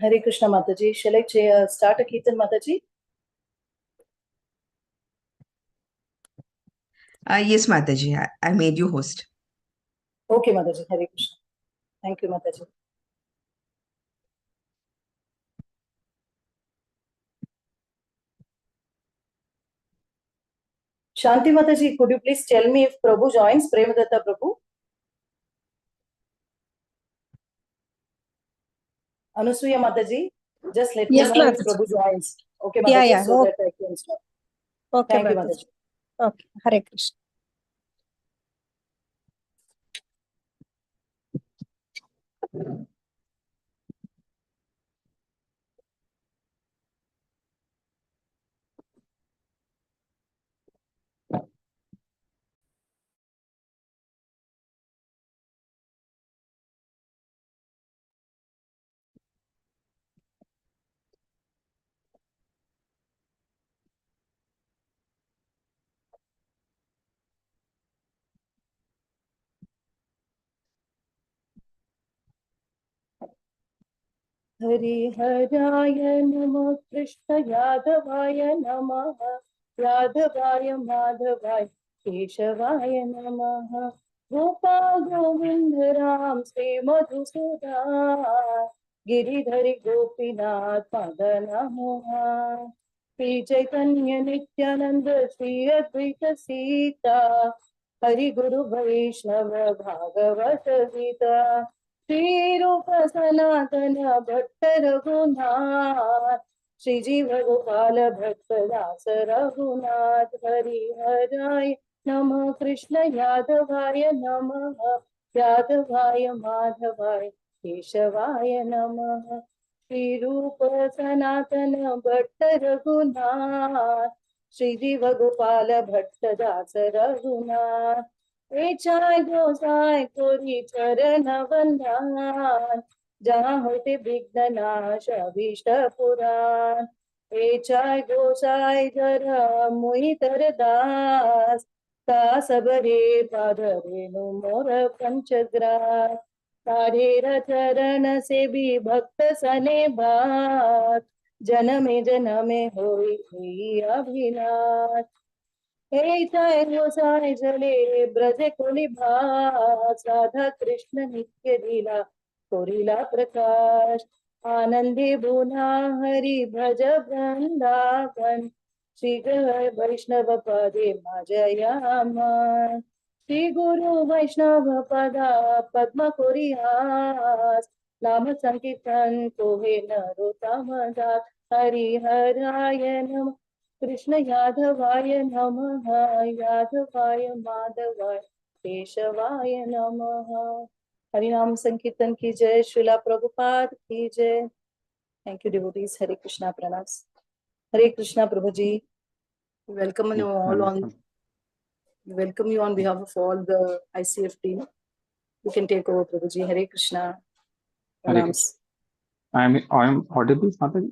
Hare Krishna Mataji. Shall I start a Kirtan Mataji? Yes, Mataji. I made you host. Okay, Mataji. Hare Krishna. Thank you, Mataji. Shanti Mataji, could you please tell me if Prabhu joins? Premadatta Prabhu? Anusuya Mataji, just let me know if Prabhu joins. Okay, Mataji, so that I can start. Okay, Thank you, Mataji. Okay, Hare Krishna. हरिहराय नमः कृष्ण यादवाय नमः यादवाय माधवाय केशवाय नमः गोपाल गोविंद राम श्री मधुसूदन गिरिधरि गोपीनाथ मदन मोहन श्री चैतन्य नित्यानंद श्री अद्वैत सीता हरि गुरु वैष्णव भागवत गीता श्री रूप सनातन भट्ट रघुनाथ श्री जीव गोपाल भट्ट दास रघुनाथ हरिहराय नमः कृष्ण यादवाय नमः यादवाय माधवाय केशवाय नमः श्री रूप सनातन भट्ट रघुनाथ श्री जीव गोपाल भट्ट दास रघुनाथ चाय गोसाई कोरी चरण वंदन जहाँ होते विघ्न नाश अभीष्ट पुराण चाय गोसाई जर मुहि तर दास ता सबरे पाद रेणु मोर पंचग्रास तारे चरण से भी भक्त सने बात जन्मे जन्मे होई अभिलाष जय गोसाई जले ब्रज कुली भास राधा कृष्ण नित्य लीला कोरिला प्रकाश आनंदे भुना हरि भज वृंदावन श्री वैष्णव पदे मजयामन श्री गुरु वैष्णव पदा पद्म कोरियास नाम संकीर्तन कोहे नरोत्तम दास हरिहराय नमः कृष्ण यादवाय नमः यादवाय माधवाय केशवाय नमः हरिनाम संकीर्तन की जय श्रीला प्रभुपाद की जय थैंक यू डिवोटीज हरे कृष्णा प्रणाम हरे कृष्णा प्रभु जी welcome you all on welcome you on behalf of all the ICF team you can take over prabhu ji hare krishna pranams I'm audible Mataji?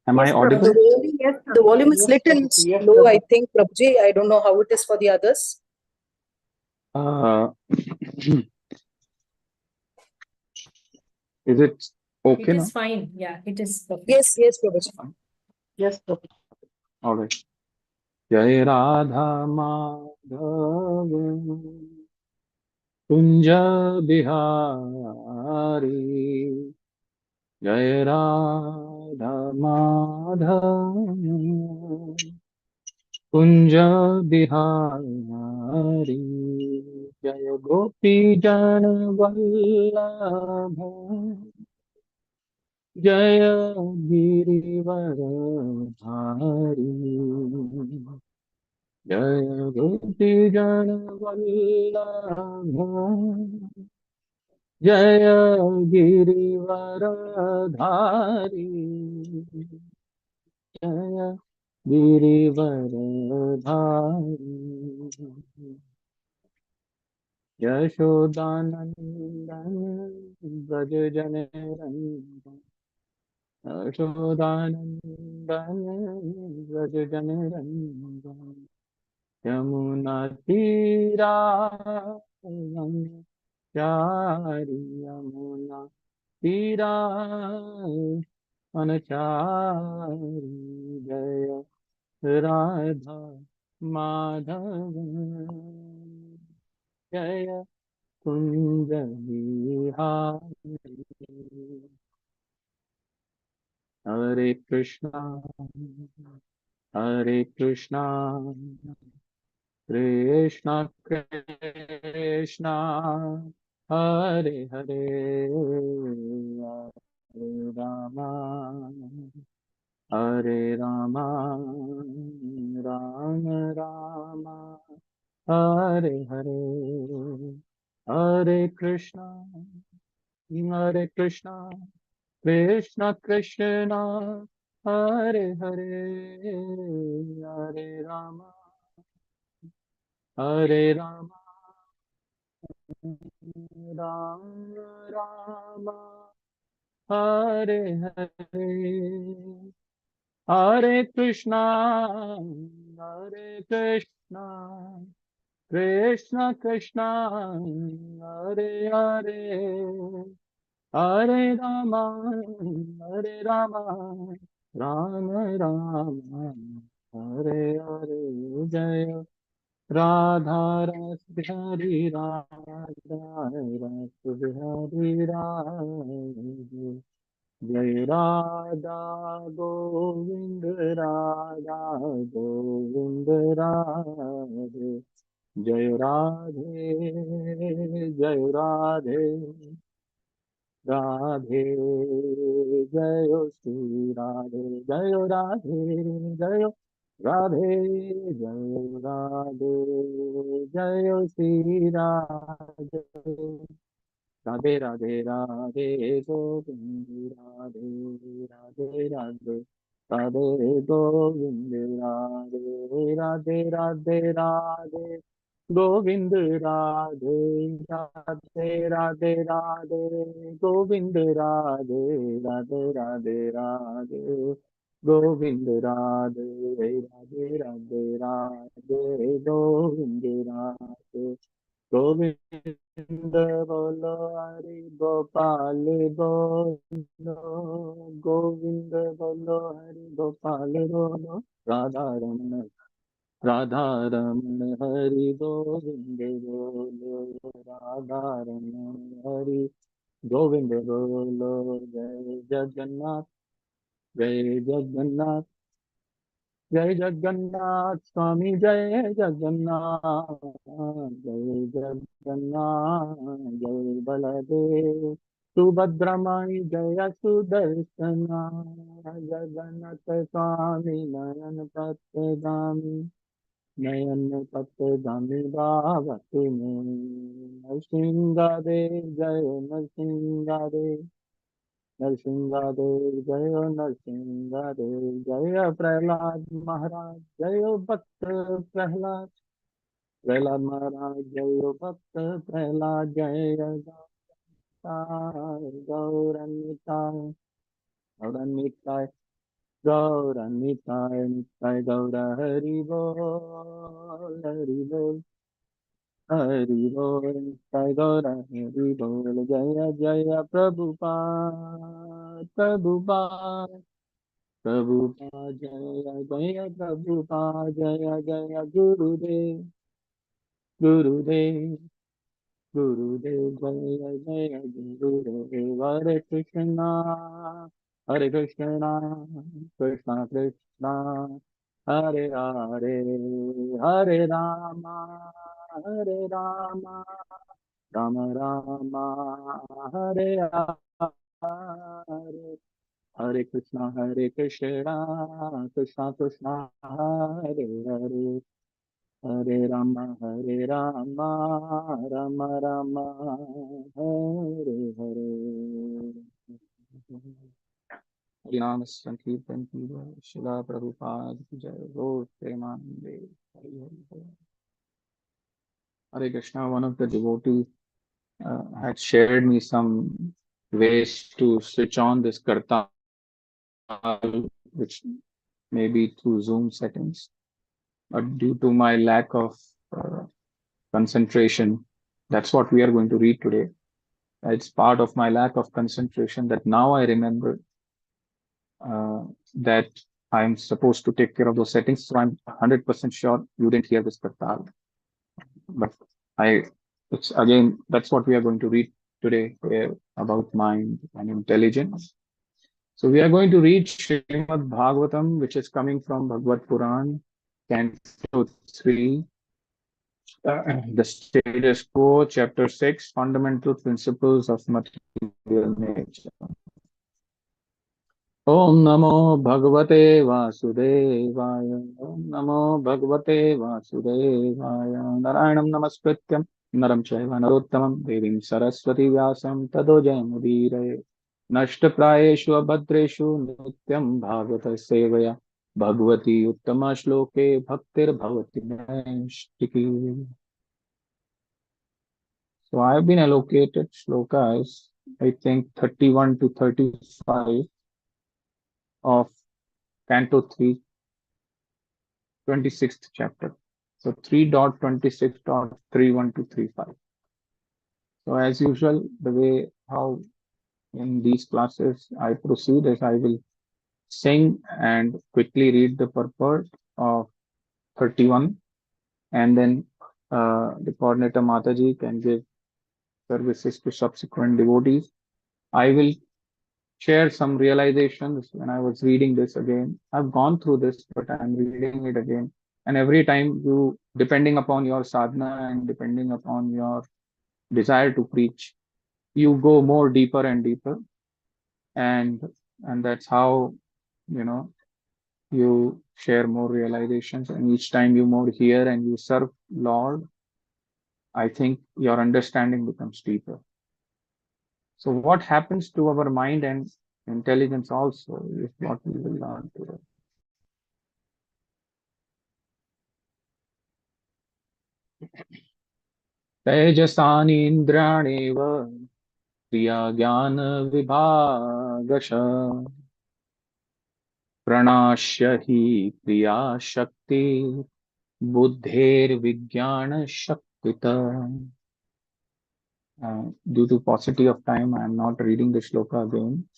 Am I yes, audible? The volume is little low, I think, Prabhuji. I don't know how it is for the others. Is it okay now? It is fine. Yeah, it is perfect. Yes, Prabhuji. Yes, Prabhuji. All right. Jai Radha Madhav Kunja Bihari Jai Radha Madhav Kunja Bihari Jai Gopi Jana Vallabha Jai Girivardhari Jai Gopi Jana Vallabha Jai Girivardhari Jai Girivardhari Yashodanandan Braj Janarandan Yashodanandan Braj Janarandan Yamuna Tira Yari Yamuna हीरा अनचारी जय राधा माधव जय कुंज बिहारी हरे कृष्णा कृष्णा कृष्णा हरे हरे हरे रामा राम राम हरे हरे हरे कृष्णा कृष्णा कृष्णा हरे हरे हरे राम राम राम हरे हरे हरे कृष्णा कृष्णा हरे हरे हरे राम राम राम हरे हरे जय राधा रस बिहारी राधा रस बिहारी राधे जय राधा गोविंद राधे जय राधे राधे जय श्री राधे जय राधे जय राधे जय राधे जय श्री राधे राधे राधे राधे गोविंद राधे राधे राधे राधे गोविंद राधे राधे राधे राधे गोविंद राधे राधे राधे राधे गोविंद राधे राधे राधे राधे गोविंद राधे राधे राधे राधे गोविंद राधे गोविंद बोलो हरि गोपाल बोलो गोविंद बोलो हरि गोपाल बोलो राधा रमन हरि गोविंद बोलो राधा रमन हरि गोविंद बोलो जय जगन्नाथ जय जगन्नाथ स्वामी जय जगन्नाथ जय बलदेव सुभद्रमाई जय सुदर्शना जगन्नाथ स्वामी नयन पतगामी बाबा तुम्हें नरसिंहादेव जय नरसिंहादेव जय नरसिंहादेव जय प्रहलाद महाराज जय भक्त प्रहलाद महाराज जय भक्त प्रहलाद जय गौरन्निताय निताय गौर हरि बोल निताय गौर हरि बोल जय जय प्रभुपाद जय जय प्रभुपाद जय जय गुरुदेव जय जय गुरुदेव हरे कृष्णा कृष्णा हरे हरे हरे राम राम हरे हरे हरे कृष्णा कृष्णा हरे हरे हरे राम राम हरे हरे नाम संकीर्तन की जय शिला प्रभुपाद की जय गौर प्रेमानंदे Hari Hari Hare Krishna. One of the devotees had shared me some ways to switch on this kartal, which may be through Zoom settings, but due to my lack of concentration, that's what we are going to read today. It's part of my lack of concentration that now I remember that I'm supposed to take care of those settings. So I'm 100% sure you didn't hear this Kartal. But it's again, that's what we are going to read today about mind and intelligence. So we are going to read Srimad Bhagavatam, which is coming from Bhagavad Puran, Canto 3, the status quo, chapter 6, fundamental principles of material nature. Om Namo Bhagavate Vasudevaya. Om Namo Bhagavate Vasudevaya. Narayanam Namaskrityam Naram Chaiva Narottamam Devim Saraswati Vyasam Tado Jayamudire. Nashtaprayeshu Abhadreshu Nityam Bhagavata Sevaya. Bhagavati Uttama Shloke Bhaktir Bhavati Naishtiki. So I have been allocated shlokas, I think 31 to 35 of Canto 3, 26th chapter. So 3.26.31 to 35. So as usual, the way how in these classes I proceed is I will sing and quickly read the purport of 31, and then the coordinator Mataji can give services to subsequent devotees. I will share some realizations when I was reading this again. I've gone through this, but I'm reading it again. And every time you, depending upon your sadhana and depending upon your desire to preach, you go more deeper and deeper. And that's how, you share more realizations. And each time you more hear and you serve Lord, I think your understanding becomes deeper. So what happens to our mind and intelligence also is what we will learn today. Tejasanindraणेव क्रिया ज्ञान विभागश प्रणाश्य हि क्रिया शक्ति बुद्धेर्विज्ञान शक्तिता. Due to paucity of time, I am not reading the shloka again.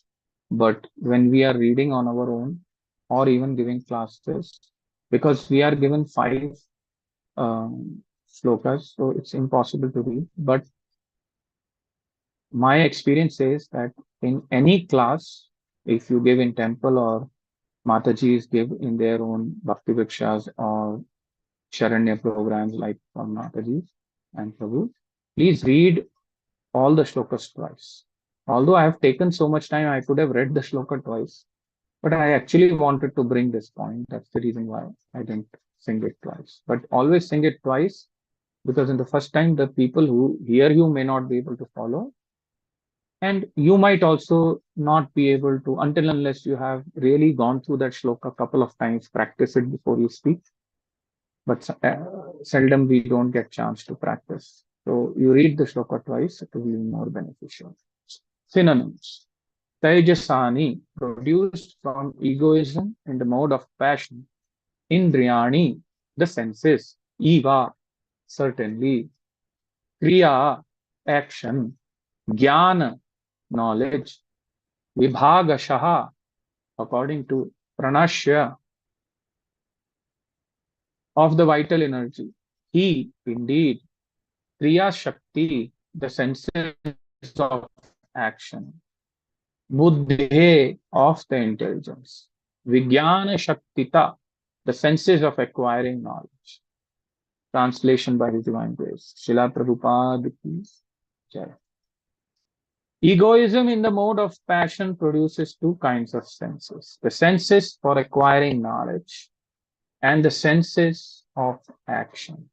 But when we are reading on our own or even giving classes, because we are given 5 slokas, so it's impossible to read. But my experience says that in any class, if you give in temple or Matajis give in their own Bhakti Vikshas or Sharanya programs like from Matajis and Prabhu, please read all the shlokas twice. Although I have taken so much time, I could have read the shloka twice, but I actually wanted to bring this point. That's the reason why I didn't sing it twice. But always sing it twice, because in the first time, the people who hear you may not be able to follow. And you might also not be able to, until unless you have really gone through that shloka a couple of times, practice it before you speak. But seldom we don't get chance to practice. So you read the shloka twice, it will be more beneficial. Synonyms. Tejasani, produced from egoism in the mode of passion. Indriyani, the senses. Eva, certainly. Kriya, action. Jnana, knowledge. Vibhagashaha, according to Pranashya, of the vital energy. He, indeed. Kriya Shakti, the senses of action. Buddhi, of the intelligence. Vijnana Shaktita, the senses of acquiring knowledge. Translation by His Divine Grace. Srila Prabhupada ki Jai. Egoism in the mode of passion produces 2 kinds of senses. The senses for acquiring knowledge and the senses of action.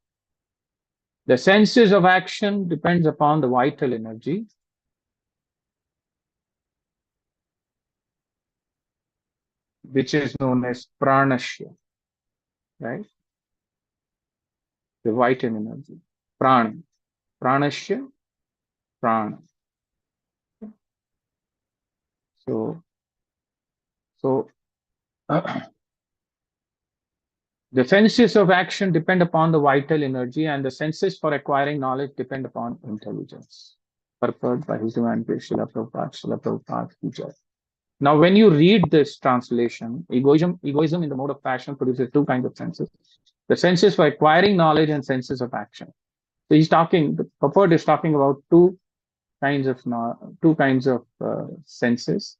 The senses of action depends upon the vital energy, which is known as pranashya, right? The vital energy, prana, pranashya, prana. So the senses of action depend upon the vital energy, and the senses for acquiring knowledge depend upon intelligence. purport by His Divine Grace, Srila Prabhupada ki jai. Now, when you read this translation, egoism in the mode of passion produces two kinds of senses. The senses for acquiring knowledge and senses of action. So the purport is talking about two kinds of senses.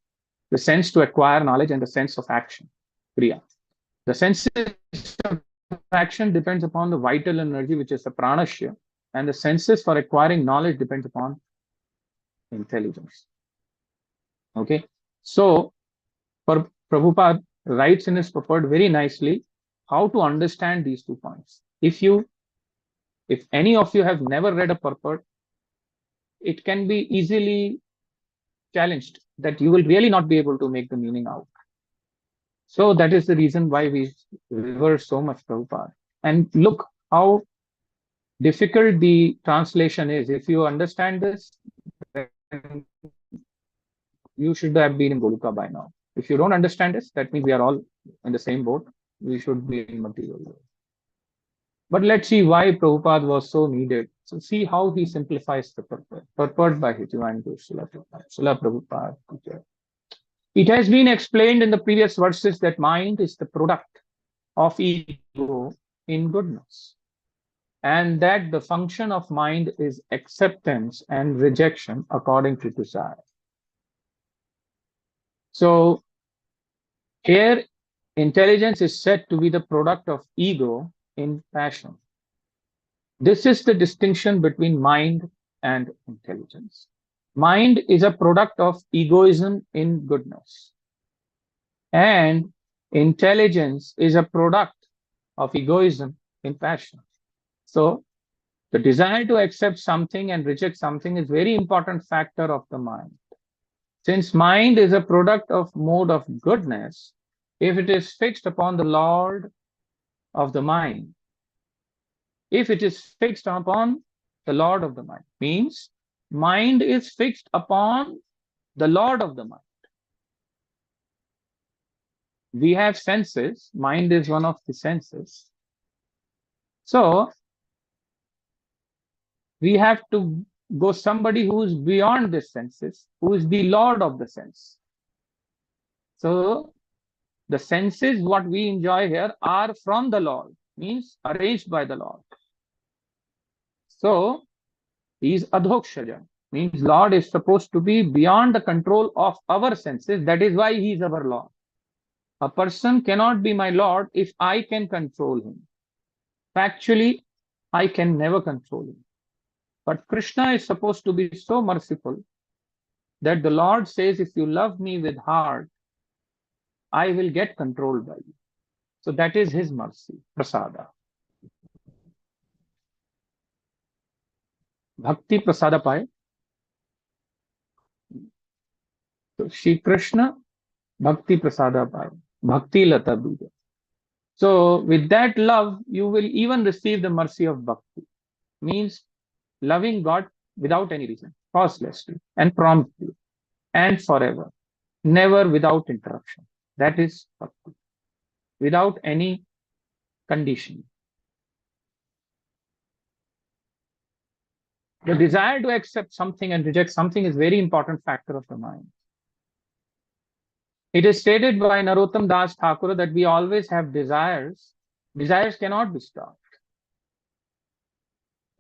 The sense to acquire knowledge and the sense of action, kriya. The sense of action depends upon the vital energy, which is the pranashya, and the senses for acquiring knowledge depends upon intelligence. Okay, so Prabhupada writes in his purport very nicely how to understand these 2 points. If any of you have never read a purport, it can be easily challenged that you will really not be able to make the meaning out. So that is the reason why we revere so much Prabhupada. And look how difficult the translation is. If you understand this, then you should have been in Goluka by now. If you don't understand this, that means we are all in the same boat. We should be in material world. But let's see why Prabhupada was so needed. So see how he simplifies the purport. Purport by His Divine Grace, Srila Prabhupada. It has been explained in the previous verses that mind is the product of ego in goodness, and that the function of mind is acceptance and rejection according to desire. So here, intelligence is said to be the product of ego in passion. This is the distinction between mind and intelligence. Mind is a product of egoism in goodness, and intelligence is a product of egoism in passion. So the desire to accept something and reject something is a very important factor of the mind. Since mind is a product of mode of goodness, if it is fixed upon the Lord of the mind, if it is fixed upon the Lord of the mind, means mind is fixed upon the Lord of the mind. We have senses, mind is one of the senses. So we have to go somebody who is beyond the senses, who is the Lord of the sense. So the senses, what we enjoy here, are from the Lord, means arranged by the Lord. So he is adhokshaja, means Lord is supposed to be beyond the control of our senses. That is why he is our Lord. A person cannot be my Lord if I can control him. Factually, I can never control him. But Krishna is supposed to be so merciful that the Lord says, if you love me with heart, I will get controlled by you. So that is his mercy, prasada. Bhakti prasada paye. So Shri Krishna, bhakti prasada paye. Bhakti lata bija. So with that love, you will even receive the mercy of bhakti. Means loving God without any reason, causelessly and promptly and forever, never without interruption. That is bhakti, without any condition. The desire to accept something and reject something is a very important factor of the mind. It is stated by Narottam Das Thakur that we always have desires. Desires cannot be stopped.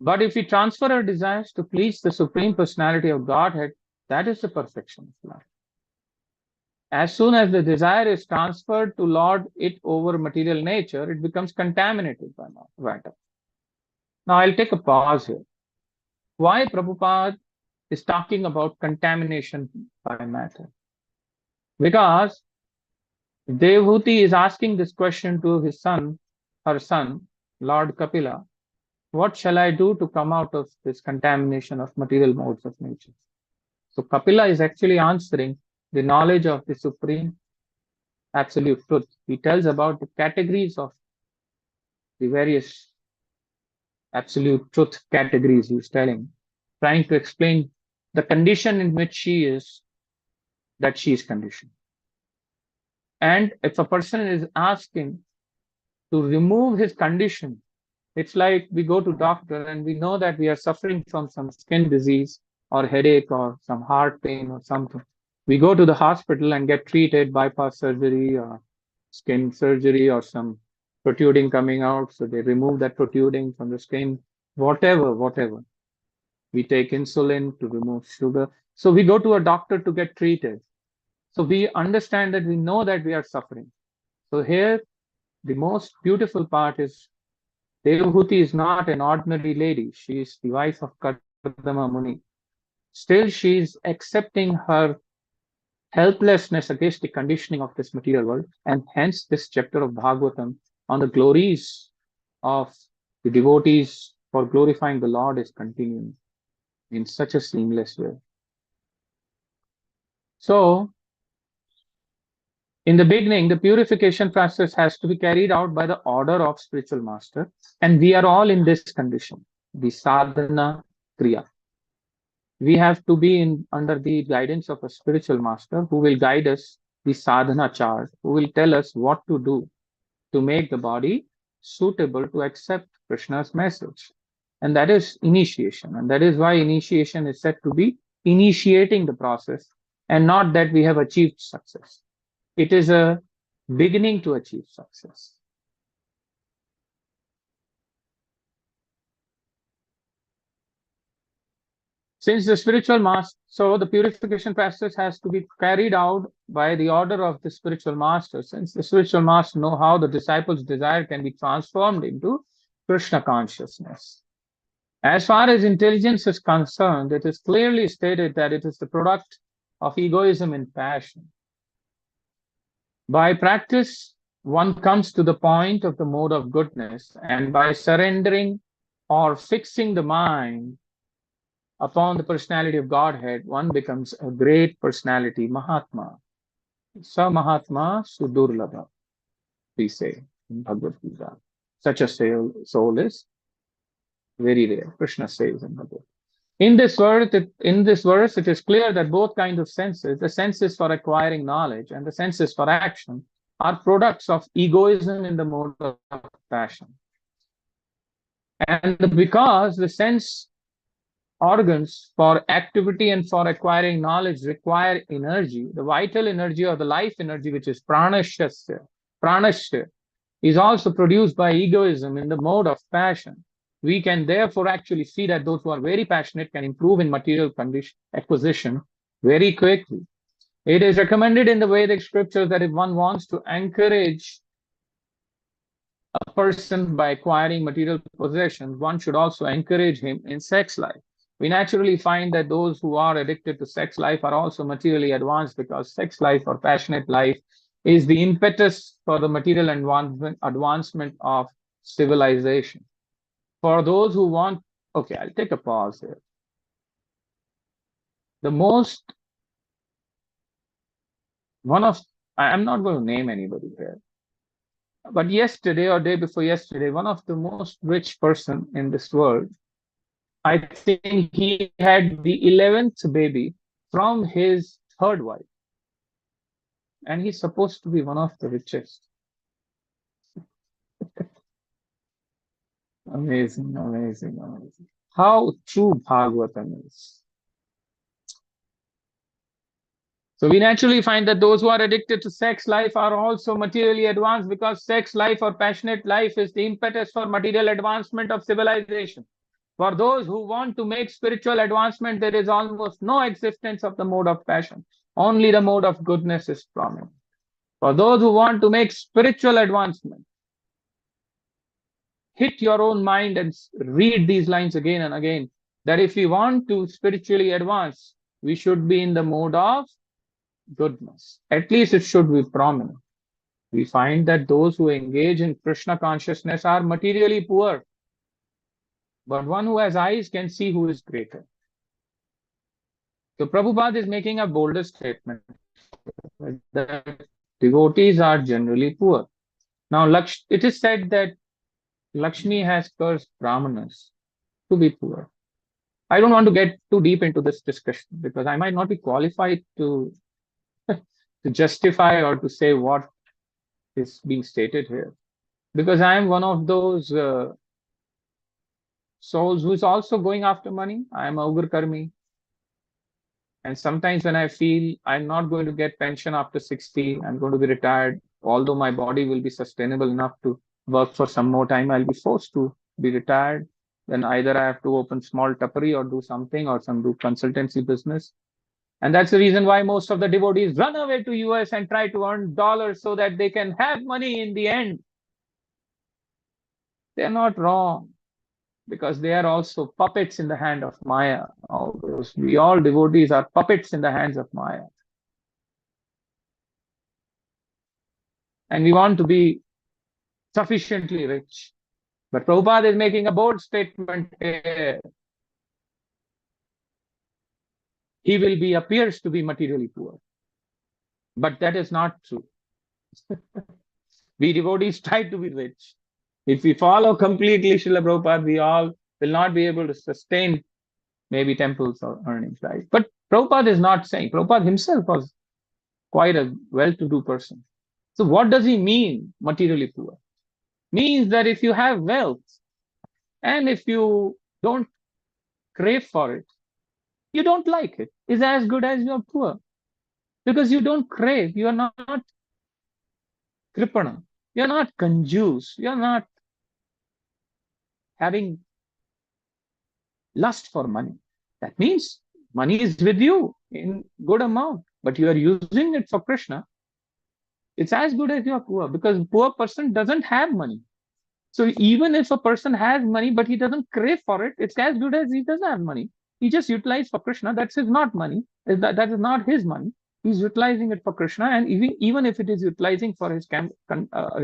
But if we transfer our desires to please the Supreme Personality of Godhead, that is the perfection of life. As soon as the desire is transferred to lord it over material nature, it becomes contaminated by matter. Now I'll take a pause here. Why Prabhupada is talking about contamination by matter? Because Devhuti is asking this question to her son, Lord Kapila. What shall I do to come out of this contamination of material modes of nature? So Kapila is actually answering the knowledge of the Supreme Absolute Truth. He tells about the categories of the various Absolute Truth categories he's telling, trying to explain the condition in which she is conditioned. And if a person is asking to remove his condition, it's like we go to doctor and we know that we are suffering from some skin disease or headache or some heart pain or something. We go to the hospital and get treated, bypass surgery or skin surgery or some protruding coming out. So they remove that protruding from the skin, whatever. We take insulin to remove sugar. So we go to a doctor to get treated. So we understand that we know that we are suffering. So here, the most beautiful part is Devahuti is not an ordinary lady. She is the wife of Kardama Muni. Still, she is accepting her helplessness against the conditioning of this material world. And hence, this chapter of Bhagavatam on the glories of the devotees for glorifying the Lord is continuing in such a seamless way. So, in the beginning, the purification process has to be carried out by the order of spiritual master. And we are all in this condition, the sadhana kriya. We have to be under the guidance of a spiritual master who will guide us, the sadhana chart, who will tell us what to do to make the body suitable to accept Krishna's message. And that is initiation. And that is why initiation is said to be initiating the process and not that we have achieved success. It is a beginning to achieve success. Since the spiritual master, so the purification process has to be carried out by the order of the spiritual master. Since the spiritual master know how the disciples' desire can be transformed into Krishna consciousness. As far as intelligence is concerned, it is clearly stated that it is the product of egoism and passion. By practice, one comes to the point of the mode of goodness, and by surrendering or fixing the mind upon the personality of Godhead, one becomes a great personality, Mahatma. Sa Mahatma Sudurlabha, we say in Bhagavad Gita. Such a soul is very rare, Krishna says in Bhagavad. In this verse, it is clear that both kinds of senses, the senses for acquiring knowledge and the senses for action, are products of egoism in the mode of passion. And because the sense organs for activity and for acquiring knowledge require energy, the vital energy or the life energy, which is pranashya, is also produced by egoism in the mode of passion. We can therefore actually see that those who are very passionate can improve in material condition acquisition very quickly. It is recommended in the Vedic scriptures that if one wants to encourage a person by acquiring material possessions, one should also encourage him in sex life. We naturally find that those who are addicted to sex life are also materially advanced because sex life or passionate life is the impetus for the material advancement of civilization. For those who want, okay, I'll take a pause here. I'm not going to name anybody here, but yesterday or day before yesterday, one of the most rich person in this world, I think he had the 11th baby from his third wife. And he's supposed to be one of the richest. Amazing. How true Bhagavatam is. So we naturally find that those who are addicted to sex life are also materially advanced because sex life or passionate life is the impetus for material advancement of civilization. For those who want to make spiritual advancement, there is almost no existence of the mode of passion. Only the mode of goodness is prominent. For those who want to make spiritual advancement, hit your own mind and read these lines again and again, that if we want to spiritually advance, we should be in the mode of goodness. At least it should be prominent. We find that those who engage in Krishna consciousness are materially poor. But one who has eyes can see who is greater. So Prabhupada is making a bolder statement that devotees are generally poor. Now, it is said that Lakshmi has cursed Brahmanas to be poor. I don't want to get too deep into this discussion because I might not be qualified to justify or to say what is being stated here. Because I am one of those souls who is also going after money. I am a Ugar Karmi. And sometimes when I feel I'm not going to get pension after 60, I'm going to be retired, although my body will be sustainable enough to work for some more time, I'll be forced to be retired. Then either I have to open small tapari or do something or some do consultancy business. And that's the reason why most of the devotees run away to US and try to earn dollars so that they can have money in the end. They're not wrong, because they are also puppets in the hand of Maya. We all devotees are puppets in the hands of Maya. And we want to be sufficiently rich. But Prabhupada is making a bold statement here. He appears to be materially poor. But that is not true. We devotees try to be rich. If we follow completely Srila Prabhupada, we all will not be able to sustain maybe temples or earnings, right? But Prabhupada is not saying. Prabhupada himself was quite a well-to-do person. So what does he mean, materially poor? Means that if you have wealth and if you don't crave for it, you don't like it, is as good as you're poor. Because you don't crave, you're not kripana, you're not conjuice, you're not having lust for money. That means money is with you in good amount, but you are using it for Krishna. It's as good as you're poor, because poor person doesn't have money. So even if a person has money, but he doesn't crave for it, it's as good as he doesn't have money. He just utilized for Krishna. That's his not money. That is not his money. He's utilizing it for Krishna, and even if it is utilizing for his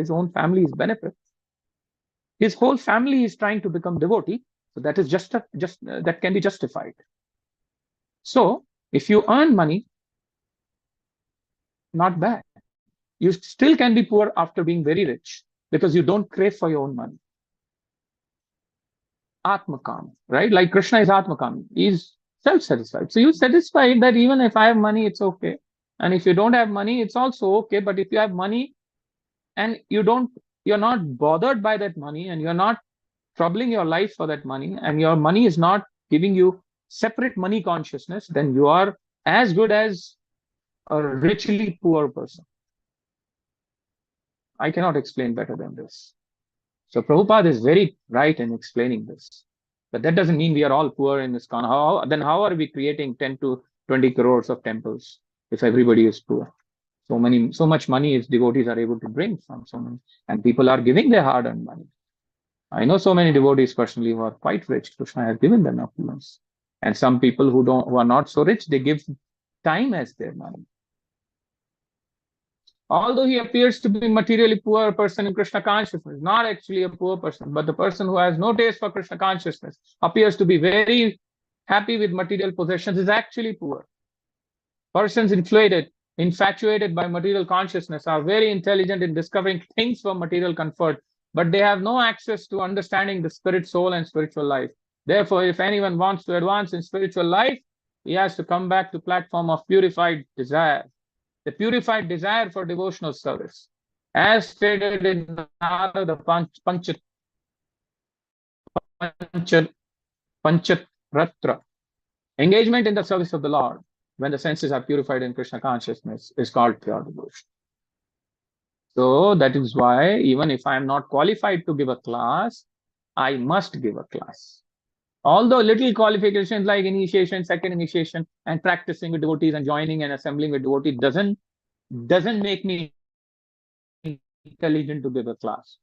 own family's benefit, his whole family is trying to become devotee. So that is that can be justified. So if you earn money, not bad. You still can be poor after being very rich, because you don't crave for your own money. Atmakam, right? Like Krishna is Atmakam. He's self-satisfied. So you're satisfied that even if I have money, it's okay. And if you don't have money, it's also okay. But if you have money and you're not bothered by that money, and you're not troubling your life for that money, and your money is not giving you separate money consciousness, then you are as good as a richly poor person. I cannot explain better than this. So Prabhupada is very right in explaining this. But that doesn't mean we are all poor in ISKCON. Then how are we creating 10 to 20 crores of temples if everybody is poor? So much money is devotees are able to bring from so many, and people are giving their hard-earned money. I know so many devotees personally who are quite rich. Krishna has given them affluence. And some people who are not so rich, they give time as their money. Although he appears to be materially poor person in Krishna consciousness, not actually a poor person, but the person who has no taste for Krishna consciousness appears to be very happy with material possessions is actually poor. Persons infatuated by material consciousness are very intelligent in discovering things for material comfort, but they have no access to understanding the spirit, soul, and spiritual life. Therefore, if anyone wants to advance in spiritual life, he has to come back to platform of purified desire. The purified desire for devotional service, as stated in the Pancharatra. Engagement in the service of the Lord, when the senses are purified in Krishna consciousness, is called pure devotion. So that is why even if I am not qualified to give a class, I must give a class. Although little qualifications like initiation, second initiation, and practicing with devotees and joining and assembling with devotees doesn't make me intelligent to give a class,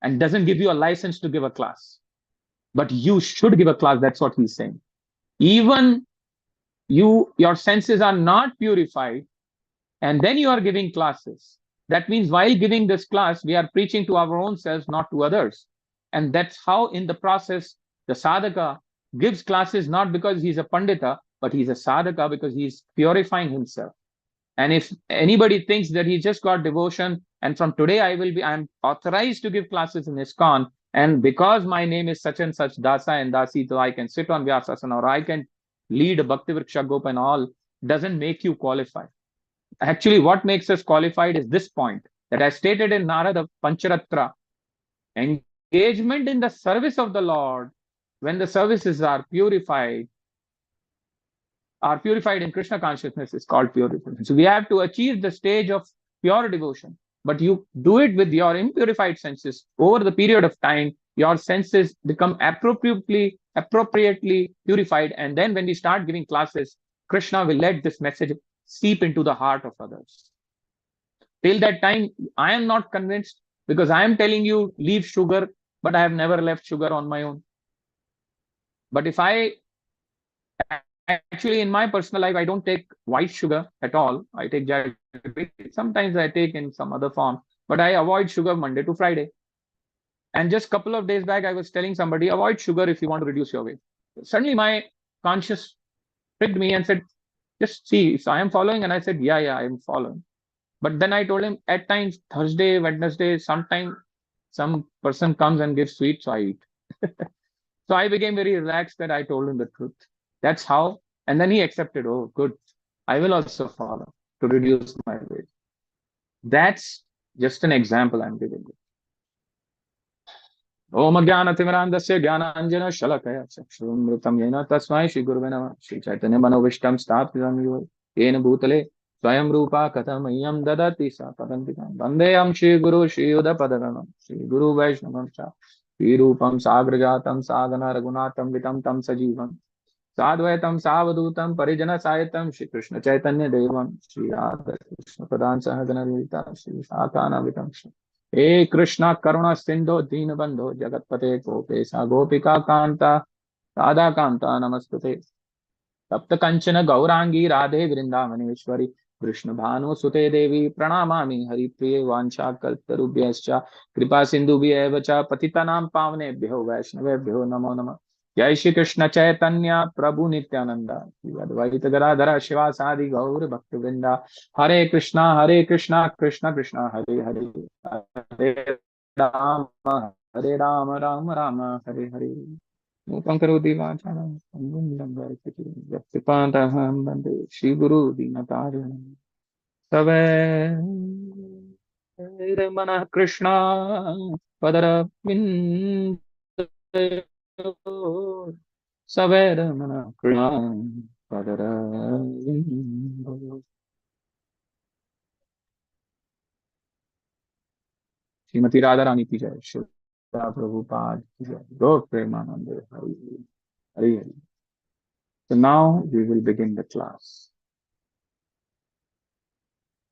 and doesn't give you a license to give a class. But you should give a class. That's what he's saying. Even your senses are not purified, and then you are giving classes. That means while giving this class, we are preaching to our own selves, not to others. And that's how in the process, the sadhaka gives classes not because he's a pandita, but he's a sadhaka because he's purifying himself. And if anybody thinks that he just got devotion and from today I'm authorized to give classes in ISKCON, and because my name is such and such Dasa and Dasi, so I can sit on Vyasasana or I can lead a Bhakti Vriksha Gop and all, doesn't make you qualified. Actually, what makes us qualified is this point that I stated in Narada Pancharatra. Engagement in the service of the Lord, when the services are purified, are purified in Krishna consciousness is called pure devotion. So we have to achieve the stage of pure devotion, but you do it with your impurified senses. Over the period of time, your senses become appropriately purified, and then when we start giving classes, Krishna will let this message seep into the heart of others. Till that time, I am not convinced, because I am telling you leave sugar, but I have never left sugar on my own. But if I actually, in my personal life, I don't take white sugar at all. I take jaggery. Sometimes I take in some other form, but I avoid sugar Monday to Friday. And just a couple of days back, I was telling somebody, avoid sugar if you want to reduce your weight. Suddenly, my conscious pricked me and said, just see if I am following. And I said, yeah, I am following. But then I told him, at times, Thursday, Wednesday, sometime some person comes and gives sweets, so I eat. So I became very relaxed that I told him the truth. That's how. And then he accepted, oh, good. I will also follow to reduce my weight. That's just an example I'm giving you. Om Jnana-timirandasya Jnana-anjana Shalakaya Chakshurumritam Yena Tasmai Shri Gurave Namah Shri Chaitanya Manovishtam Sthapitam Yuva Yena Bhutale Swayam Rupa Kathamayam Dadati Sa Padantikam Vandeyam Shri Guru Shri Yuda Padaganam Shri Guru Vaishnavam Cha Shri Rupam Sagrajatam Sadhana Ragunatam Vitam Tam Sajivam Sadvaitam Savadutam Parijana Sayatam Shri Krishna Chaitanya Devam Shri Radha Krishna Pradan Sahagana Vita Shri Sakana Vitam Shri हे कृष्णा करुणा सिंधो दीन बंधो जगतपते गोपेशा गोपिका कांता राधा कांता नमस्तुते तप्त कंचन गौरांगी राधे वृंदावनेश्वरी कृष्ण भानु सुते देवी प्रणमामि हरिप्रिये वांछा कल्पतरुभ्यश्च कृपा सिंधुभ्येव च पतितानां पावनेभ्यो वैष्णवेभ्यो नमो नमः जय श्री कृष्ण चैतन्य प्रभु नित्यानंद श्री अद्वैत गदाधर शिवासादि गौर भक्तवृंदा हरे कृष्णा कृष्ण कृष्ण हरे हरे हरे राम हरे राम राम राम हरे हरे मूकं करोति वाचालं पङ्गुं लङ्घयति यत्कृपातमहं वन्दे श्रीगुरु दीनतारिणं सवैर्मनः कृष्ण पदरविन्दयोः सवैर्मनः कृष्ण पदरविन्दयोः श्रीमती राधा रानी की जय श्री Prabhupada की जय गौर प्रेमानंदे Hari Hari Hari. So now we will begin the class.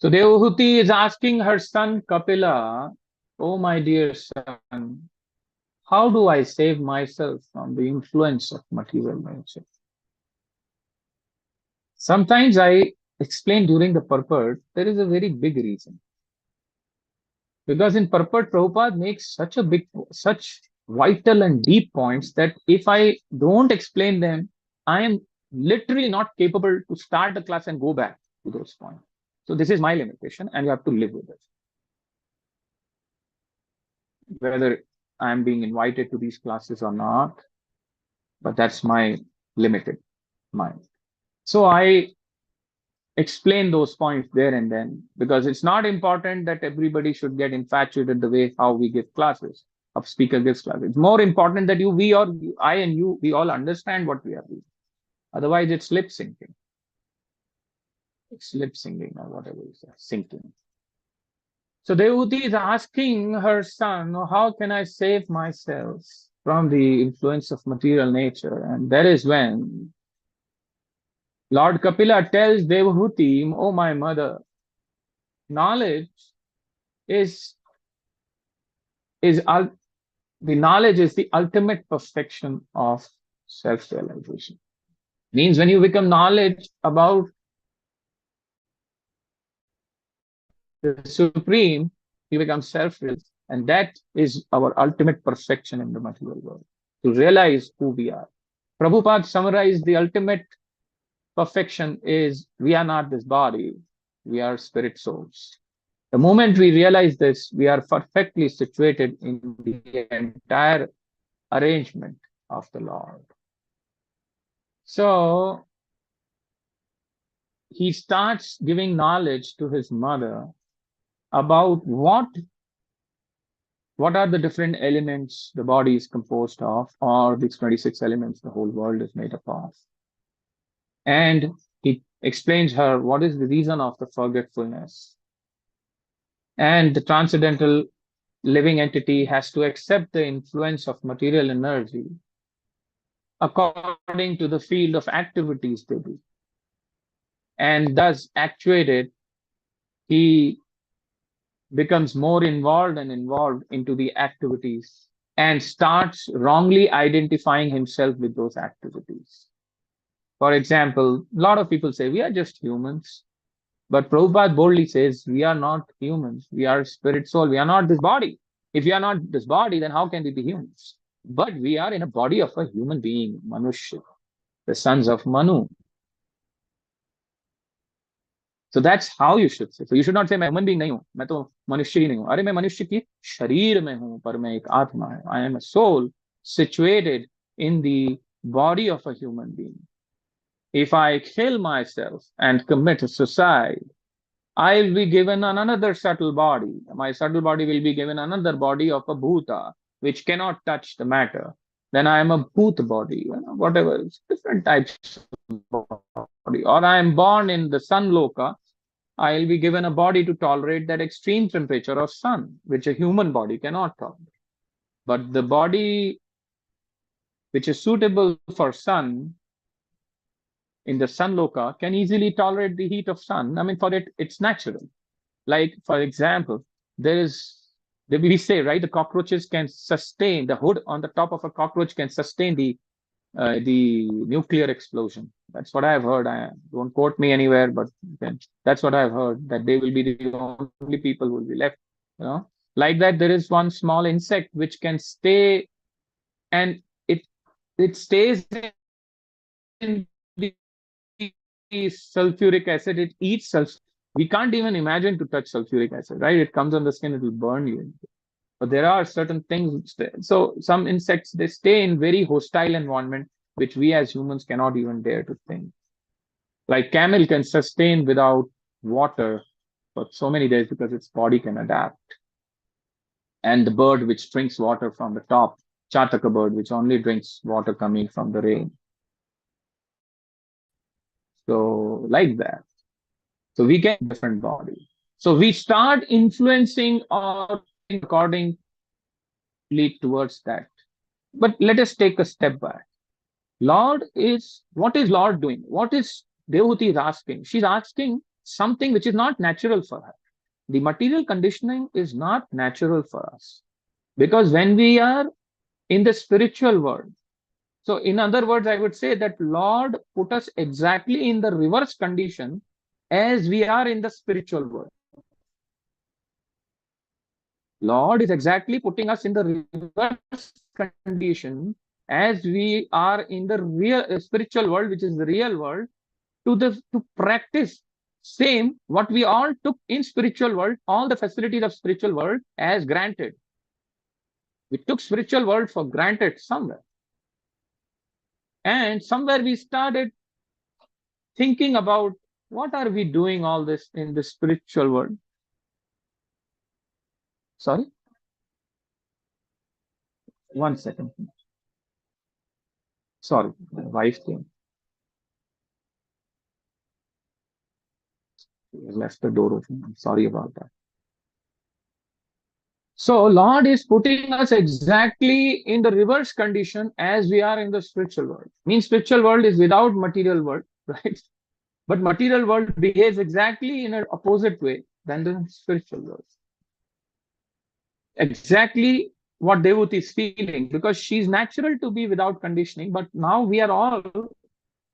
So Devahuti is asking her son Kapila, oh my dear son, how do I save myself from the influence of material nature? Sometimes I explain during the purport, there is a very big reason. Because in purport, Prabhupada makes such vital and deep points that if I don't explain them, I am literally not capable to start the class and go back to those points. So this is my limitation, and you have to live with it. Whether I am being invited to these classes or not, but that's my limited mind. So I explain those points there and then, because it's not important that everybody should get infatuated the way how we give classes, a speaker gives classes. It's more important that I and you, we all understand what we are doing. Otherwise, it's lip syncing. It's lip singing or whatever is syncing. So Devahuti is asking her son, how can I save myself from the influence of material nature? And that is when Lord Kapila tells Devahuti, oh my mother, knowledge is the knowledge is the ultimate perfection of self-realization. Means when you become knowledge about the Supreme, you become self-realized. And that is our ultimate perfection in the material world, to realize who we are. Prabhupada summarized the ultimate perfection is we are not this body, we are spirit souls. The moment we realize this, we are perfectly situated in the entire arrangement of the Lord. So he starts giving knowledge to his mother about what are the different elements the body is composed of, or these 26 elements the whole world is made up of. And he explains her what is the reason of the forgetfulness. And the transcendental living entity has to accept the influence of material energy according to the field of activities they do. And thus, actuated, he becomes more involved and involved into the activities and starts wrongly identifying himself with those activities. For example, a lot of people say, we are just humans. But Prabhupada boldly says, we are not humans. We are spirit soul. We are not this body. If we are not this body, then how can we be humans? But we are in a body of a human being, Manushya, the sons of Manu. So that's how you should say. So you should not say, मैं human being नहीं हूँ, मैं तो मनुष्य ही नहीं हूँ. अरे मैं मनुष्य की शरीर में हूँ, पर मैं एक आत्मा है. I am a soul situated in the body of a human being. If I kill myself and commit suicide, I will be given another subtle body. My subtle body will be given another body of a bhuta, which cannot touch the matter. Then I am a bhuta body, whatever, different types of body. Or I am born in the sun loka, I will be given a body to tolerate that extreme temperature of sun, which a human body cannot tolerate. But the body which is suitable for sun in the sun loka can easily tolerate the heat of sun. I mean, for it, it's natural. Like, for example, we say, right, the cockroaches can sustain, the hood on the top of a cockroach can sustain the nuclear explosion. That's what I've heard. Don't quote me anywhere, but that's what I've heard, that they will be the only people who will be left. Like that, there is one small insect which can stay, and it stays in the sulfuric acid. It eats sulfur. We can't even imagine to touch sulfuric acid, right? It comes on the skin, it will burn you. But there are certain things. So some insects, they stay in very hostile environment, which we as humans cannot even dare to think. Like camel can sustain without water for so many days because its body can adapt. And the bird which drinks water from the top, Chataka bird, which only drinks water coming from the rain. So like that. So we get different body. So we start influencing or accordingly towards that. But let us take a step back. What is Lord doing? What is Devahuti is asking? She's asking something which is not natural for her. The material conditioning is not natural for us. Because when we are in the spiritual world, so in other words, I would say that Lord put us exactly in the reverse condition as we are in the spiritual world. Lord is exactly putting us in the reverse condition as we are in the real spiritual world, which is the real world, to practice same what we all took in spiritual world, all the facilities of spiritual world as granted. We took spiritual world for granted somewhere. And somewhere we started thinking about what are we doing all this in the spiritual world. Sorry? 1 second. Sorry, my wife came. Left the door open. I'm sorry about that. So Lord is putting us exactly in the reverse condition as we are in the spiritual world. Means spiritual world is without material world, right? But material world behaves exactly in an opposite way than the spiritual world. Exactly what Devahuti is feeling, because she's natural to be without conditioning, but now we are all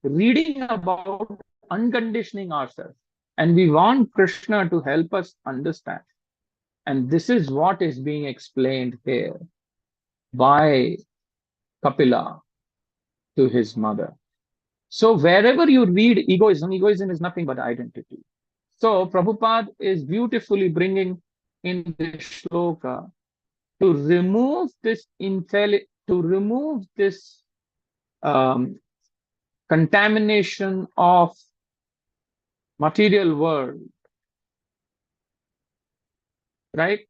reading about unconditioning ourselves. And we want Krishna to help us understand. And this is what is being explained here by Kapila to his mother. So wherever you read egoism is nothing but identity. So Prabhupada is beautifully bringing in the shloka to remove this contamination of material world, right?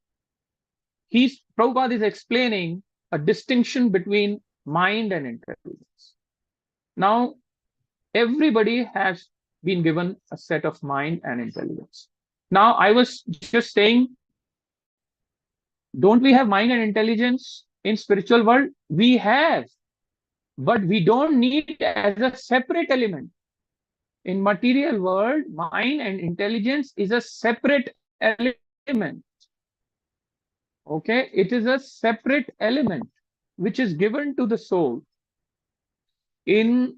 Prabhupada is explaining a distinction between mind and intelligence. Now, everybody has been given a set of mind and intelligence. Now, I was just saying, don't we have mind and intelligence in spiritual world? We have, but we don't need it as a separate element. In material world, mind and intelligence is a separate element. Okay, it is a separate element which is given to the soul in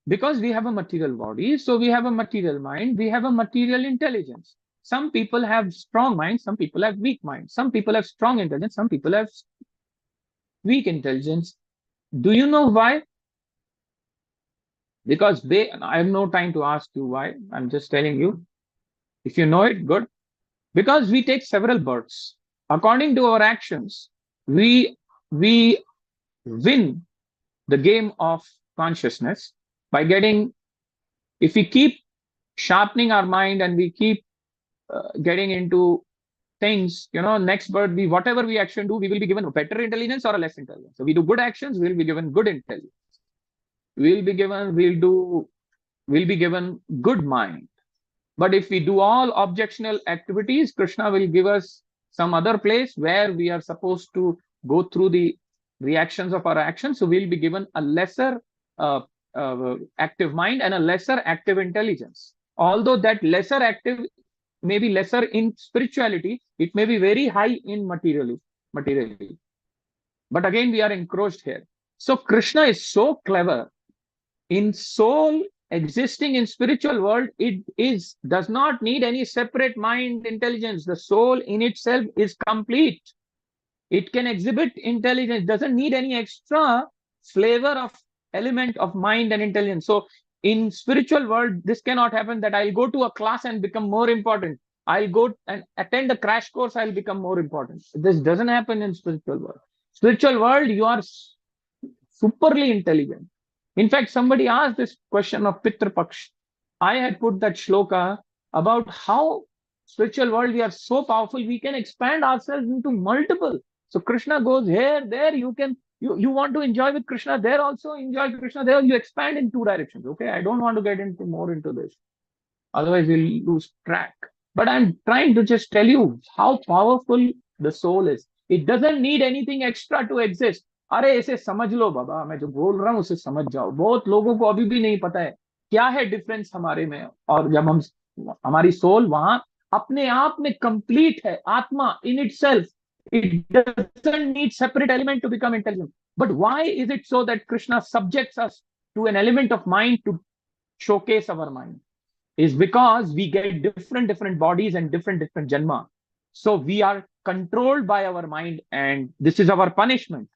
because we have a material body, so we have a material mind, we have a material intelligence. Some people have strong minds, some people have weak minds, some people have strong intelligence, some people have weak intelligence. Do you know why? Because I have no time to ask you why. I'm just telling you. If you know it, good. Because we take several births. According to our actions, we win the game of consciousness by getting, if we keep sharpening our mind and we keep getting into things, next birth, whatever we action do, we will be given a better intelligence or a less intelligence. So we do good actions, we will be given good intelligence. We'll be given good mind. But if we do all objectional activities, Krishna will give us some other place where we are supposed to go through the reactions of our actions. So we'll be given a lesser active mind and a lesser active intelligence. Although that lesser active may be lesser in spirituality, it may be very high in materially. But again, we are encroached here. So Krishna is so clever. In soul existing in spiritual world, does not need any separate mind intelligence. The soul in itself is complete. It can exhibit intelligence, doesn't need any extra flavor of element of mind and intelligence. So in spiritual world, this cannot happen that I'll go to a class and become more important. I'll go and attend a crash course, I'll become more important. This doesn't happen in spiritual world. Spiritual world, you are superly intelligent. In fact, somebody asked this question of Pitra Paksh. I had put that shloka about how spiritual world, we are so powerful, we can expand ourselves into multiple. So Krishna goes here, there, you want to enjoy with Krishna, there also enjoy Krishna, there you expand in two directions. Okay, I don't want to get more into this. Otherwise, we'll lose track. But I'm trying to just tell you how powerful the soul is. It doesn't need anything extra to exist. अरे इसे समझ लो बाबा, मैं जो बोल रहा हूँ उसे समझ जाओ. बहुत लोगों को अभी भी नहीं पता है क्या है डिफरेंस हमारे में और जब हमारी सोल वहां अपने आप में कंप्लीट है. आत्मा in itself, it doesn't need separate element to become intelligent. But why is it so that Krishna subjects us to an element of mind to showcase our mind? Is because we get different bodies and different janma. So we are controlled by our mind, and this is our punishment.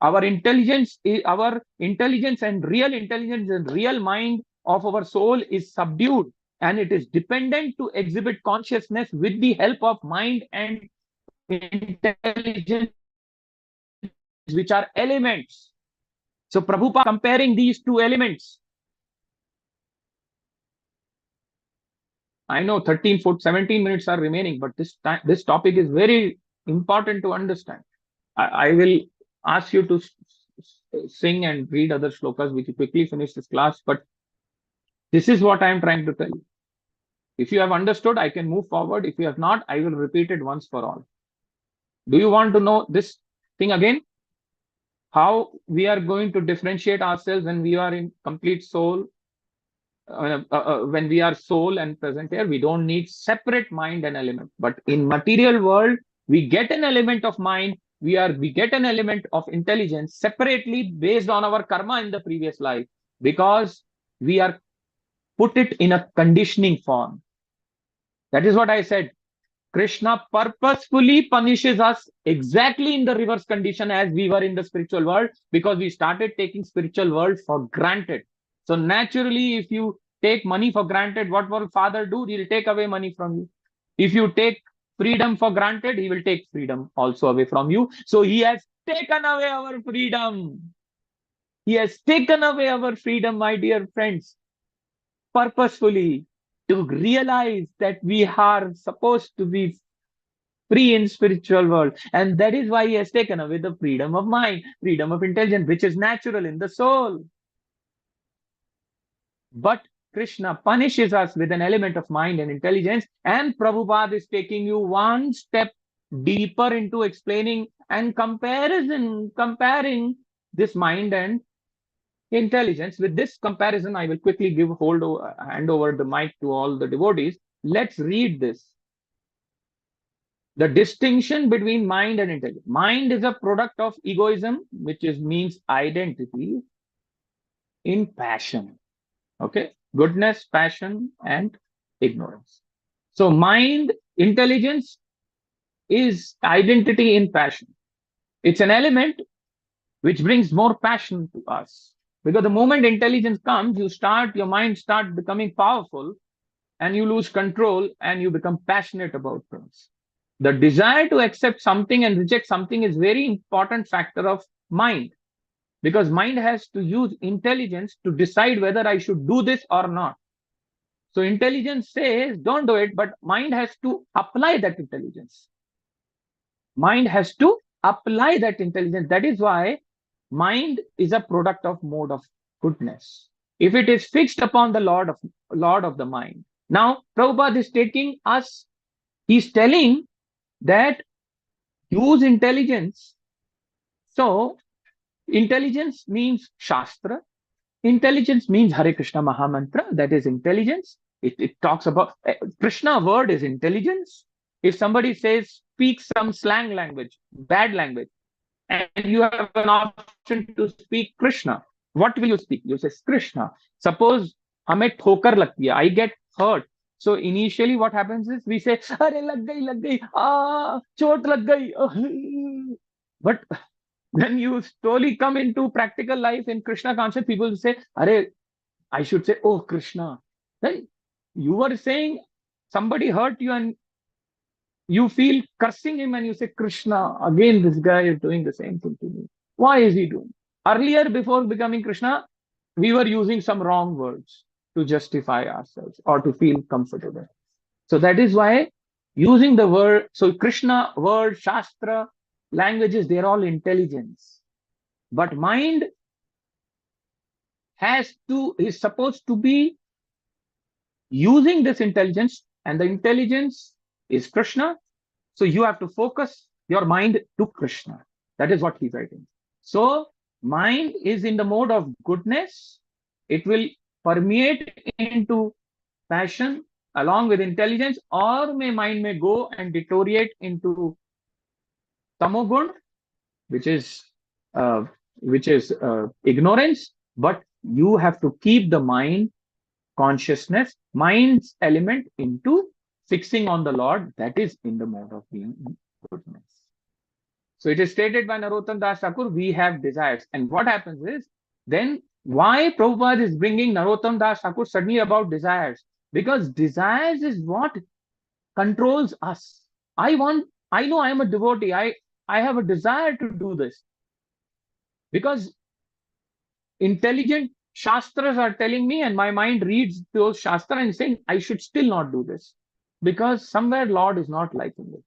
Our intelligence and real mind of our soul is subdued, and it is dependent to exhibit consciousness with the help of mind and intelligence, which are elements. So Prabhupada comparing these two elements. I know 17 minutes are remaining, but this topic is very important to understand. I will ask you to sing and read other shlokas, which will quickly finish this class, but this is what I am trying to tell you. If you have understood, I can move forward. If you have not, I will repeat it once for all. Do you want to know this thing again? How we are going to differentiate ourselves when we are in complete soul, when we are soul and present here, we don't need separate mind and element. But in material world, we get an element of mind, we get an element of intelligence separately based on our karma in the previous life, because we are put it in a conditioning form. That is what I said. Krishna purposefully punishes us exactly in the reverse condition as we were in the spiritual world, because we started taking spiritual world for granted. So naturally, if you take money for granted, what will Father do? He will take away money from you. If you take freedom for granted, he will take freedom also away from you. So he has taken away our freedom. He has taken away our freedom, my dear friends, purposefully, to realize that we are supposed to be free in spiritual world. And that is why he has taken away the freedom of mind, freedom of intelligence, which is natural in the soul. But Krishna punishes us with an element of mind and intelligence, and Prabhupada is taking you one step deeper into explaining and comparing this mind and intelligence. With this comparison, I will quickly hand over the mic to all the devotees. Let's read this. The distinction between mind and intelligence. Mind is a product of egoism, which means identity in passion. Okay, goodness, passion, and ignorance. So mind, intelligence is identity in passion. It's an element which brings more passion to us. Because the moment intelligence comes, your mind starts becoming powerful, and you lose control and you become passionate about things. The desire to accept something and reject something is very important factor of mind, because mind has to use intelligence to decide whether I should do this or not. So intelligence says don't do it, but mind has to apply that intelligence. Mind has to apply that intelligence. That is why mind is a product of mode of goodness. If it is fixed upon the Lord of the mind. Now, Prabhupada is taking us, he's telling that use intelligence. So, intelligence means Shastra. Intelligence means Hare Krishna Mahamantra. That is intelligence. It talks about Krishna word is intelligence. If somebody says, speak some slang language, bad language, and you have an option to speak Krishna, what will you speak? You say Krishna. Suppose hame thokar lagti hai, I get hurt. So initially what happens is we say, Are lag gayi, chot lag gayi. But when you slowly come into practical life in Krishna concept, people will say, Are, I should say, oh Krishna. Then you were saying somebody hurt you and you feel cursing him and you say, Krishna, again this guy is doing the same thing to me. Why is he doing? Earlier, before becoming Krishna, we were using some wrong words to justify ourselves or to feel comfortable. So that is why using the word, so Krishna, word, Shastra, languages, they're all intelligence. But mind is supposed to be using this intelligence, and the intelligence is Krishna. So you have to focus your mind to Krishna. That is what he's writing. So mind is in the mode of goodness. It will permeate into passion along with intelligence, or mind may go and deteriorate into tamogun, which is ignorance. But you have to keep the mind consciousness, mind's element into fixing on the Lord, that is in the mode of being goodness. So it is stated by Narottam Das Thakur, we have desires. And what happens is, then why Prabhupada is bringing Narottam Das Thakur suddenly about desires? Because desires is what controls us. I know I am a devotee. I have a desire to do this. Because intelligent Shastras are telling me, and my mind reads those Shastras and saying, I should still not do this. Because somewhere Lord is not liking it.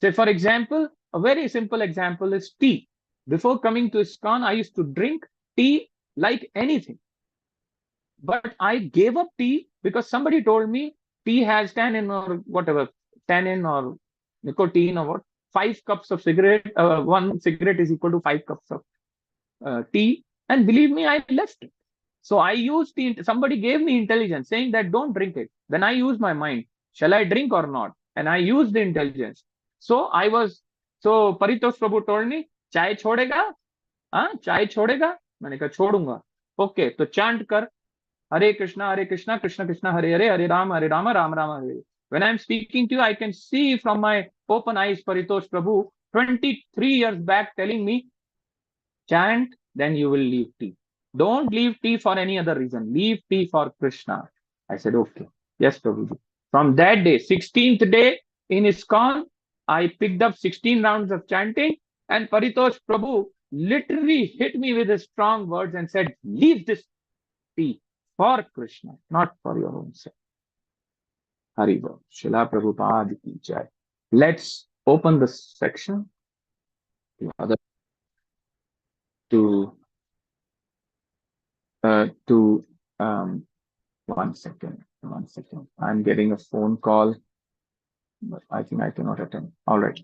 Say, for example, a very simple example is tea. Before coming to ISKCON, I used to drink tea like anything. But I gave up tea because somebody told me tea has tannin or whatever, tannin or nicotine or what. 5 cups of cigarette, 1 cigarette is equal to 5 cups of tea. And believe me, I left it. So I used somebody gave me intelligence saying that don't drink it. Then I used my mind. Shall I drink or not? And I used the intelligence. So Paritosh Prabhu told me, Chai chodega? Chai chodega? मैंने कहा छोड़ूंगा. Okay, तो chant कर Hare Krishna, Krishna Krishna, Hare Hare, Hare Rama, Ram Rama, Hare. When I'm speaking to you, I can see from my open eyes Paritosh Prabhu 23 years back telling me, chant, then you will leave tea. Don't leave tea for any other reason. Leave tea for Krishna. I said, okay. Yes, Prabhuji. From that day, 16th day in ISKCON, I picked up 16 rounds of chanting, and Paritosh Prabhu literally hit me with his strong words and said, leave this tea for Krishna, not for your own sake. Haribol. Srila Prabhupada ki jai. Let's open this section to 1 second. 1 second. I'm getting a phone call, but I think I cannot attend. All right.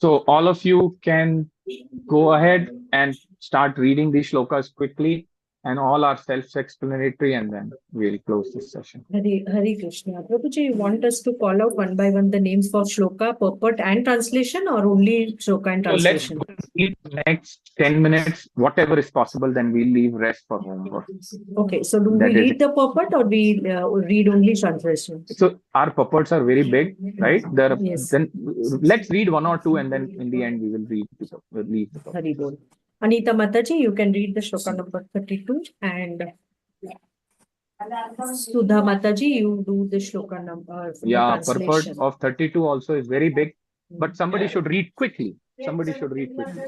So all of you can go ahead and start reading these shlokas quickly, and all are self-explanatory, and then we'll close this session. Hare Krishna. Prabhuji, you want us to call out one by one the names for shloka, purport, and translation, or only shloka and So let's translation? read the next 10 minutes, whatever is possible, then we'll leave rest for homework. Okay, so do we That is read the purport or we read only translation? So our purports are very big, right? Yes. Then let's read one or two, and then in the end we will leave the purport. Hari Bol. Anita Mataji, you can read the shloka number 32, and Sudha Mataji, you do the shloka number. Yeah, purport of 32 also is very big, but somebody should read quickly. Somebody should read quickly.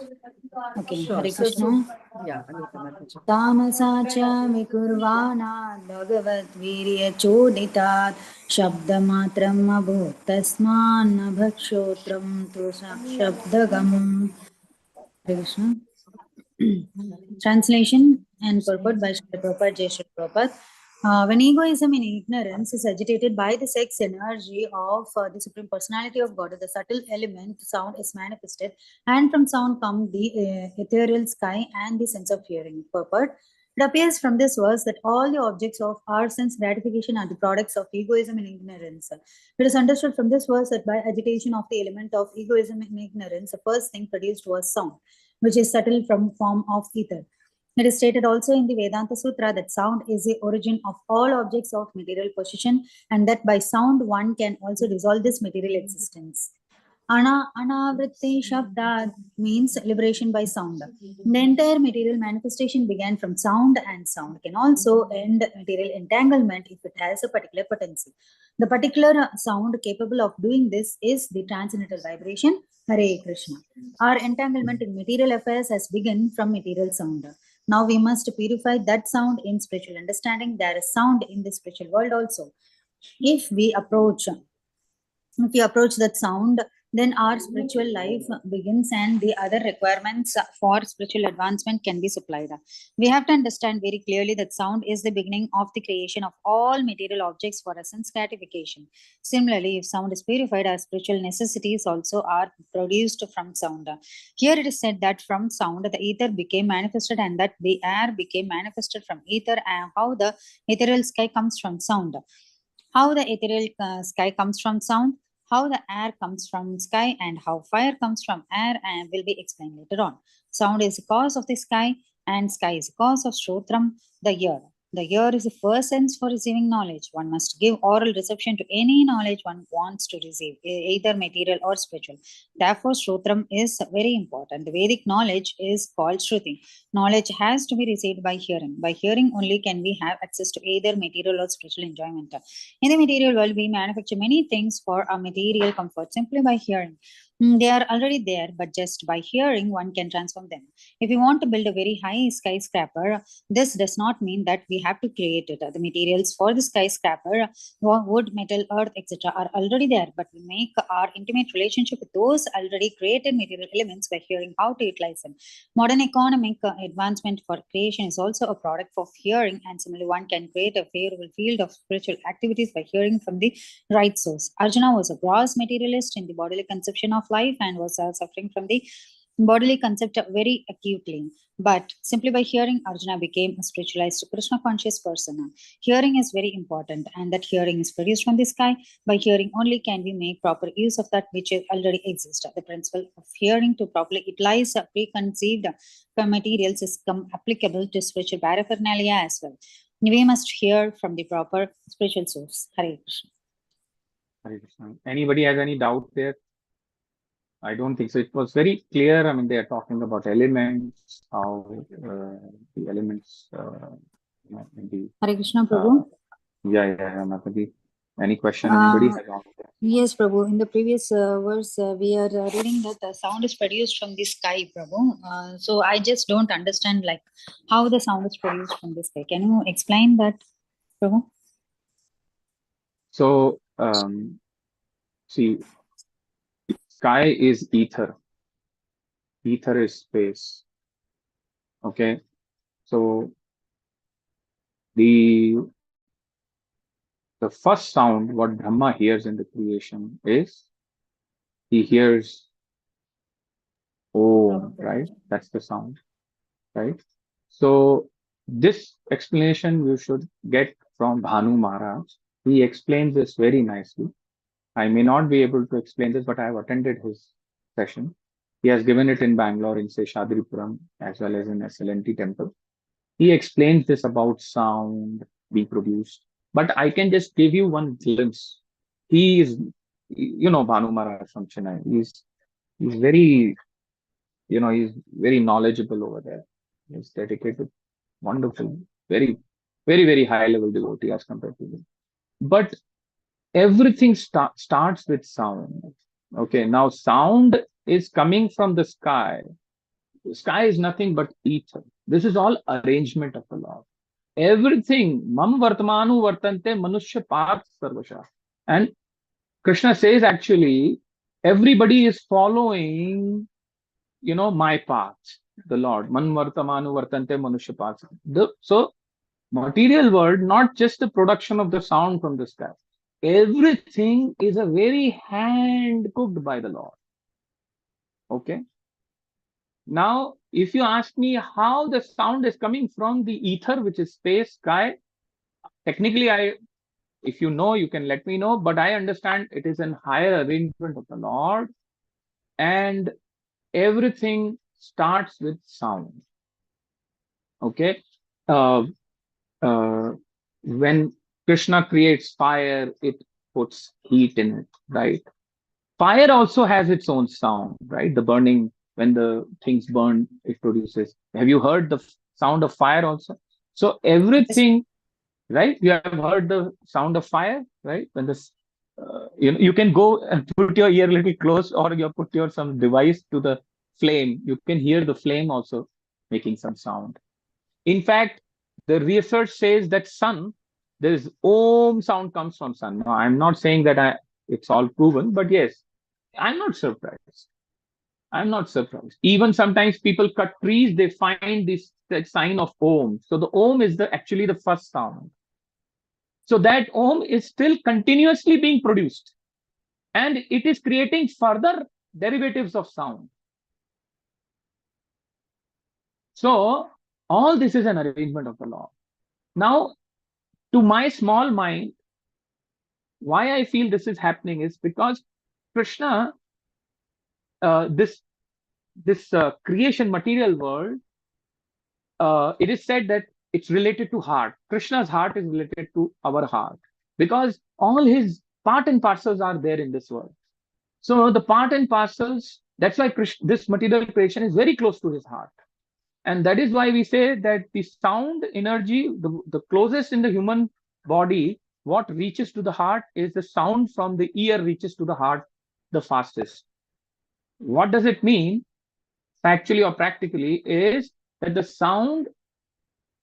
Okay, Sure. Hare So, Krishna. yeah, Anita Mataji. Tamasacha vikurvana bhagavat virya choditat shabdamatram abhut tasman nabhakshotram tu shabdagam. Hare Krishna. Translation and purport by Srila Prabhupada, Jai Srila Prabhupada. When egoism in ignorance is agitated by the sex energy of the Supreme Personality of God, the subtle element sound is manifested, and from sound come the ethereal sky and the sense of hearing. Purport. It appears from this verse that all the objects of our sense gratification are the products of egoism and ignorance. It is understood from this verse that by agitation of the element of egoism and ignorance, the first thing produced was sound, which is subtle from form of ether. It is stated also in the Vedanta Sutra that sound is the origin of all objects of material possession, and that by sound one can also dissolve this material existence. Anavritti Shabda means liberation by sound. The entire material manifestation began from sound, and sound can also end material entanglement if it has a particular potency. The particular sound capable of doing this is the transcendental vibration, Hare Krishna. Our entanglement in material affairs has begun from material sound. Now we must purify that sound in spiritual understanding. There is sound in the spiritual world also. If we approach that sound, then our spiritual life begins, and the other requirements for spiritual advancement can be supplied. We have to understand very clearly that sound is the beginning of the creation of all material objects for sense gratification. Similarly, if sound is purified, our spiritual necessities also are produced from sound. Here it is said that from sound the ether became manifested, and that the air became manifested from ether, and how the ethereal sky comes from sound. How the ethereal sky comes from sound, how the air comes from sky, and how fire comes from air, and will be explained later on. Sound is the cause of the sky, and sky is the cause of Shrotram, the ear. The ear is the first sense for receiving knowledge. One must give oral reception to any knowledge one wants to receive, either material or spiritual. Therefore, Shrotram is very important. The Vedic knowledge is called Shruti. Knowledge has to be received by hearing. By hearing only can we have access to either material or spiritual enjoyment. In the material world, we manufacture many things for our material comfort simply by hearing. They are already there, but just by hearing, one can transform them. If you want to build a very high skyscraper, this does not mean that we have to create it. The materials for the skyscraper, wood, metal, earth, etc., are already there, but we make our intimate relationship with those already created material elements by hearing how to utilize them. Modern economic advancement for creation is also a product of hearing, and similarly, one can create a favorable field of spiritual activities by hearing from the right source. Arjuna was a gross materialist in the bodily conception of life, and was suffering from the bodily concept very acutely. But simply by hearing, Arjuna became a spiritualized Krishna conscious person. Hearing is very important, and that hearing is produced from the sky. By hearing only can we make proper use of that which already exists. The principle of hearing to properly utilize preconceived materials is applicable to spiritual paraphernalia as well. We must hear from the proper spiritual source. Hare Krishna. Hare Krishna. Anybody has any doubt there? I don't think so. It was very clear. I mean, they are talking about elements, how the elements in the Hare Krishna, Prabhu. yeah, Mataji. Any question anybody has on there? Yes, Prabhu. In the previous verse, we are reading that the sound is produced from the sky, Prabhu. So I just don't understand like how the sound is produced from the sky. Can you explain that, Prabhu? So, see, sky is ether. Ether is space. Okay. So, the the first sound what Brahma hears in the creation is he hears Om, right? That's the sound, right? So this explanation you should get from Bhanu Maharaj. He explains this very nicely. I may not be able to explain this, but I have attended his session. He has given it in Bangalore in Seshadripuram as well as in SLNT temple. He explains this about sound being produced. But I can just give you one glimpse. He is, Bhanu Maharaj from Chennai. He's very, he's very knowledgeable over there. He's dedicated, wonderful, very, very, very high level devotee as compared to me. But everything starts with sound. Okay, now sound is coming from the sky. The sky is nothing but ether. This is all arrangement of the Lord. Everything, mam vartamanu vartante manushya parth sarvasha. And Krishna says actually, everybody is following, my path, the Lord. Man vartamanu vartante manushya parth. So, material world, not just the production of the sound from the sky. Everything is a very hand cooked by the Lord. Okay. Now, if you ask me how the sound is coming from the ether, which is space, sky, technically, if you know, you can let me know, but I understand it is an higher arrangement of the Lord, and everything starts with sound. Okay. When Krishna creates fire, it puts heat in it, right? Fire also has its own sound, right? The burning, when the things burn, it produces. Have you heard the sound of fire also? So everything, right? You have heard the sound of fire, right? When this, you can go and put your ear a little close, or you put your some device to the flame. You can hear the flame also making some sound. In fact, the research says that sun, there is Om sound comes from sun. Now, I'm not saying that it's all proven, but yes, I'm not surprised. I'm not surprised. Even sometimes people cut trees, they find this sign of Om. So the Om is actually the first sound. So that Om is still continuously being produced, and it is creating further derivatives of sound. So all this is an arrangement of the Lord. Now, to my small mind, why I feel this is happening is because Krishna, this creation material world, it is said that it's related to heart. Krishna's heart is related to our heart because all his part and parcels are there in this world. So the part and parcels, that's why this material creation is very close to his heart. And that is why we say that the sound energy, the closest in the human body, what reaches to the heart is the sound from the ear reaches to the heart the fastest. What does it mean? Factually or practically is that the sound,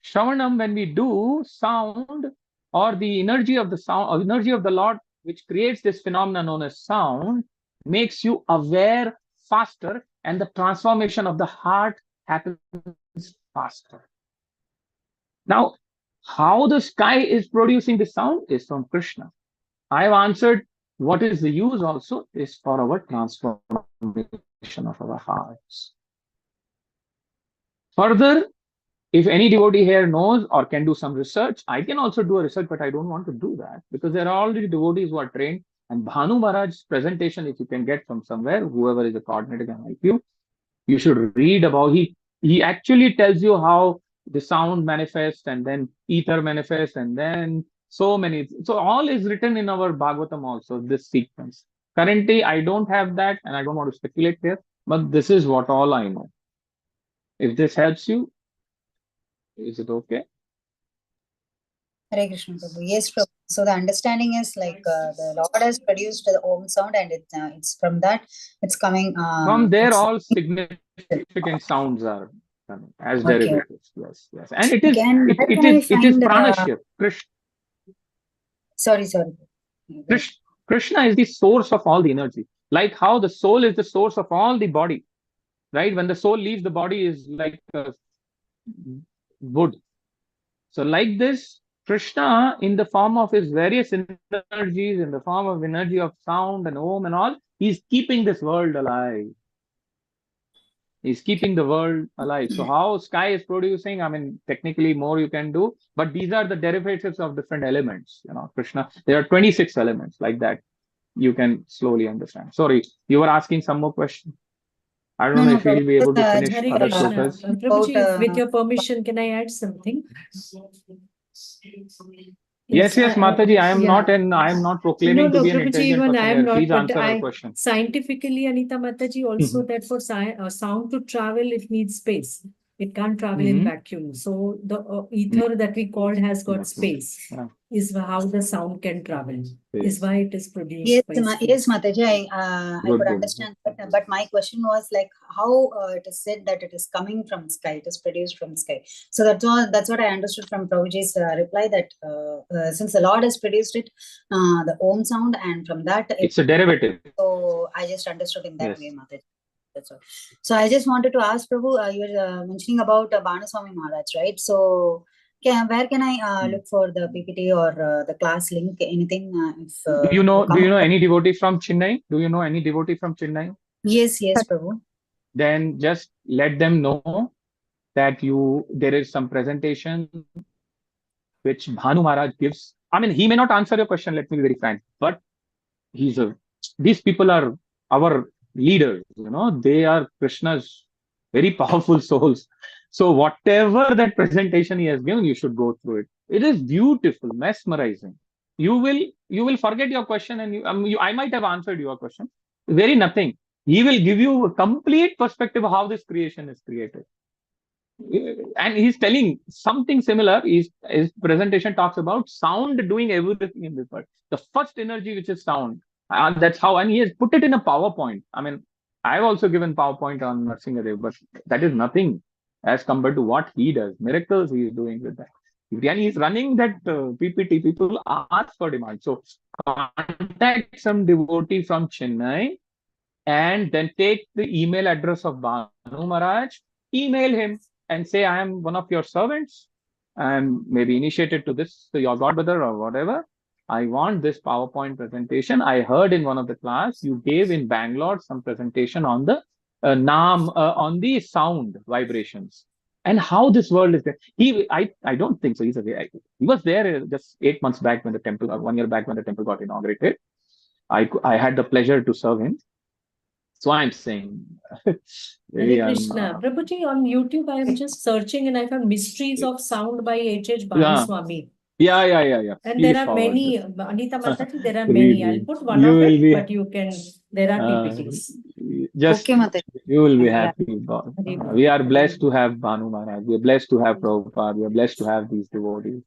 Shravanam, when we do sound, or the energy of the sound, or energy of the Lord, which creates this phenomenon known as sound, makes you aware faster, and the transformation of the heart happens faster. Now, how the sky is producing the sound is from Krishna. I have answered what is the use also is for our transformation of our hearts. Further, if any devotee here knows or can do some research, I can also do a research, but I don't want to do that because there are already devotees who are trained. And Bhanu Maharaj's presentation, if you can get from somewhere, whoever is a coordinator can help you should read about. He actually tells you how the sound manifests, and then ether manifests, and then so many. So all is written in our Bhagavatam also, this sequence. Currently, I don't have that, and I don't want to speculate there, but this is what all I know. If this helps you, is it okay? Hare Krishna Prabhu. Yes, Prabhu. So the understanding is like the Lord has produced the Om sound, and it's from that it's coming. From there, all significant sounds are coming as derivatives. Yes, yes, and it is Again, where it can I is it is find, pranashya. Sorry. Krishna is the source of all the energy. Like how the soul is the source of all the body, right? When the soul leaves the body is like wood. So like this, Krishna, in the form of his various energies, in the form of energy of sound and Om and all, he's keeping this world alive. He's keeping the world alive. So how sky is producing, I mean, technically more you can do, but these are the derivatives of different elements. Krishna, there are 26 elements like that. You can slowly understand. Sorry, you were asking some more question. I don't know if Prabhu, you'll be able to finish Hare other Krishna. slokas. Prabhuji, with your permission, can I add something? Yes, Mataji, I am not proclaiming to be an Prabhuji, intelligent even I person am here. not, Please but answer our question. scientifically, Anita Mataji, also that for sound to travel, it needs space. It can't travel in vacuum. So the ether that we called has got space. Yeah. Is how the sound can travel. Is why it is produced. Yes, by space. yes, Mataji, I Good, could good. understand that, but my question was like how it is said that it is coming from sky, it is produced from sky. So that's what I understood from Prabhuji's reply, that since the Lord has produced it, the Om sound, and from that It's a derivative. So I just understood in that Yes. way, Mataji. That's all. So I just wanted to ask Prabhu, you were mentioning about Banaswami Maharaj, right? So where can I look for the PPT or the class link? Anything? Do you know any devotee from Chennai? Do you know any devotee from Chennai? Yes, Prabhu. Then just let them know that there is some presentation which Bhanu Maharaj gives. I mean, he may not answer your question, let me be very frank, but these people are our leaders, they are Krishna's very powerful souls. So whatever that presentation he has given, you should go through it. It is beautiful, mesmerizing. You will forget your question, and I might have answered your question. Very nothing. He will give you a complete perspective of how this creation is created. And he's telling something similar. His presentation talks about sound doing everything in this world. The first energy, which is sound. That's how, and he has put it in a PowerPoint. I mean, I've also given PowerPoint on Narsingadev, but that is nothing as compared to what he does. Miracles he is doing with that. And he's running that PPT. People ask for demand. So contact some devotee from Chennai and then take the email address of Bhanu Maharaj, email him and say, I am one of your servants. I'm maybe initiated to this, to your godbrother or whatever. I want this PowerPoint presentation. I heard in one of the class you gave in Bangalore some presentation on the on the sound vibrations and how this world is there. I don't think so. He was there just 8 months back when the temple, or 1 year back when the temple got inaugurated. I had the pleasure to serve him. So I'm saying, Hare Krishna. Prabhuji, on YouTube, I am just searching and I found Mysteries of Sound by H.H. Balaswamy. Yeah. And Please there are forward many, this. Anita Mataji, there are Read, many. I'll read. put one You of will it, be- but there are PPTs. Just Okay, Mataji. you will be happy. We are blessed to have Bhanu Maharaj. We are blessed to have Prabhupada. We are blessed to have these devotees.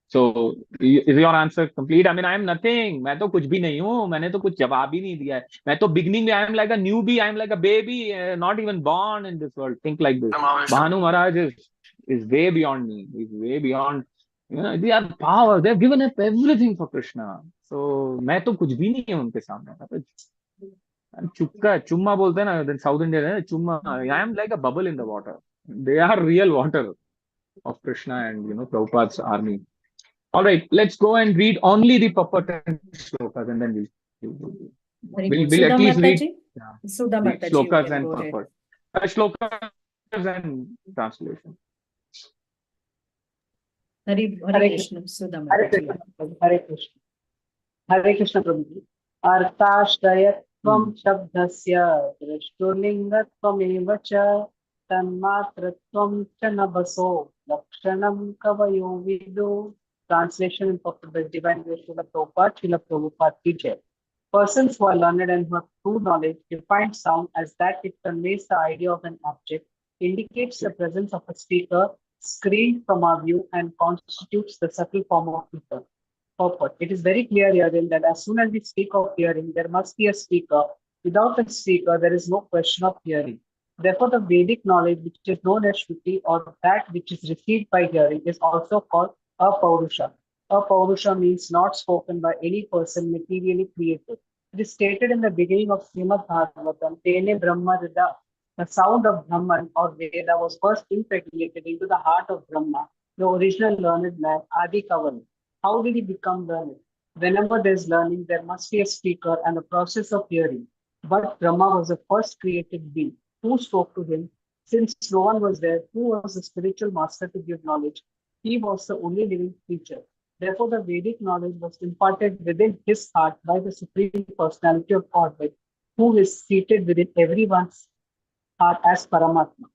So is your answer complete? I mean, I am nothing. मैं तो कुछ भी नहीं हूँ. मैंने तो कुछ जवाब ही नहीं दिया है. मैं तो beginning में I am like a newbie. I am like a baby, not even born in this world. Think like this. Bhanu Maharaj is way beyond me. He's way beyond. They are power. They have given up everything for Krishna. So मैं तो कुछ भी नहीं हूँ उनके सामने. चुक्का चुम्मा बोलते हैं ना South Indian है चुम्मा. I am like a bubble in the water. They are real water of Krishna and Prabhupada's army. All right, let's go and read only the purport slokas, and then we'll at least read Sudha the Mataji, slokas and purport. Slokas and translation. Hare Krishna, Sudha Mataji. Hare Krishna. Hare Krishna Prabhuji. Arthashrayatvam shabdasya drishtulingatvam evacha tanmatratvam chanabaso lakshanam kavayo vidu. Translation and purport by Divine Grace Srila Prabhupada, Srila Prabhupada teacher. Persons who are learned and who have true knowledge define sound as that it conveys the idea of an object, indicates the presence of a speaker, screened from our view, and constitutes the subtle form of ether. Purport. It is very clear herein that as soon as we speak of hearing, there must be a speaker. Without a speaker, there is no question of hearing. Therefore, the Vedic knowledge, which is known as Shruti, or that which is received by hearing, is also called Apaurusha. Apaurusha means not spoken by any person materially created. It is stated in the beginning of Srimad Bhagavatam, Tene Brahma Rida. The sound of Brahman or Veda was first impregnated into the heart of Brahma, the original learned man, Adi Kaval. How did he become learned? Whenever there's learning, there must be a speaker and a process of hearing. But Brahma was the first created being. Who spoke to him? Since no one was there, who was the spiritual master to give knowledge? He was the only living creature. Therefore, the Vedic knowledge was imparted within his heart by the Supreme Personality of Godhead, who is seated within everyone's heart as Paramatma.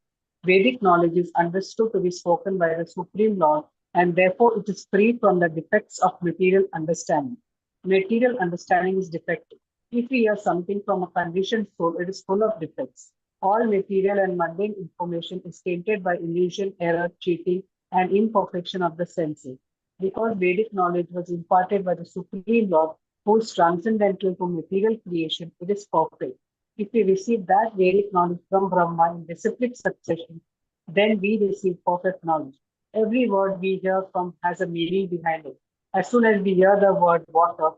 Vedic knowledge is understood to be spoken by the Supreme Lord, and therefore it is free from the defects of material understanding. Material understanding is defective. If we hear something from a conditioned soul, it is full of defects. All material and mundane information is tainted by illusion, error, cheating, and imperfection of the senses. Because Vedic knowledge was imparted by the Supreme Lord, who is transcendental to material creation, it is perfect. If we receive that Vedic knowledge from Brahma in disciplic succession, then we receive perfect knowledge. Every word we hear from has a meaning behind it. As soon as we hear the word water,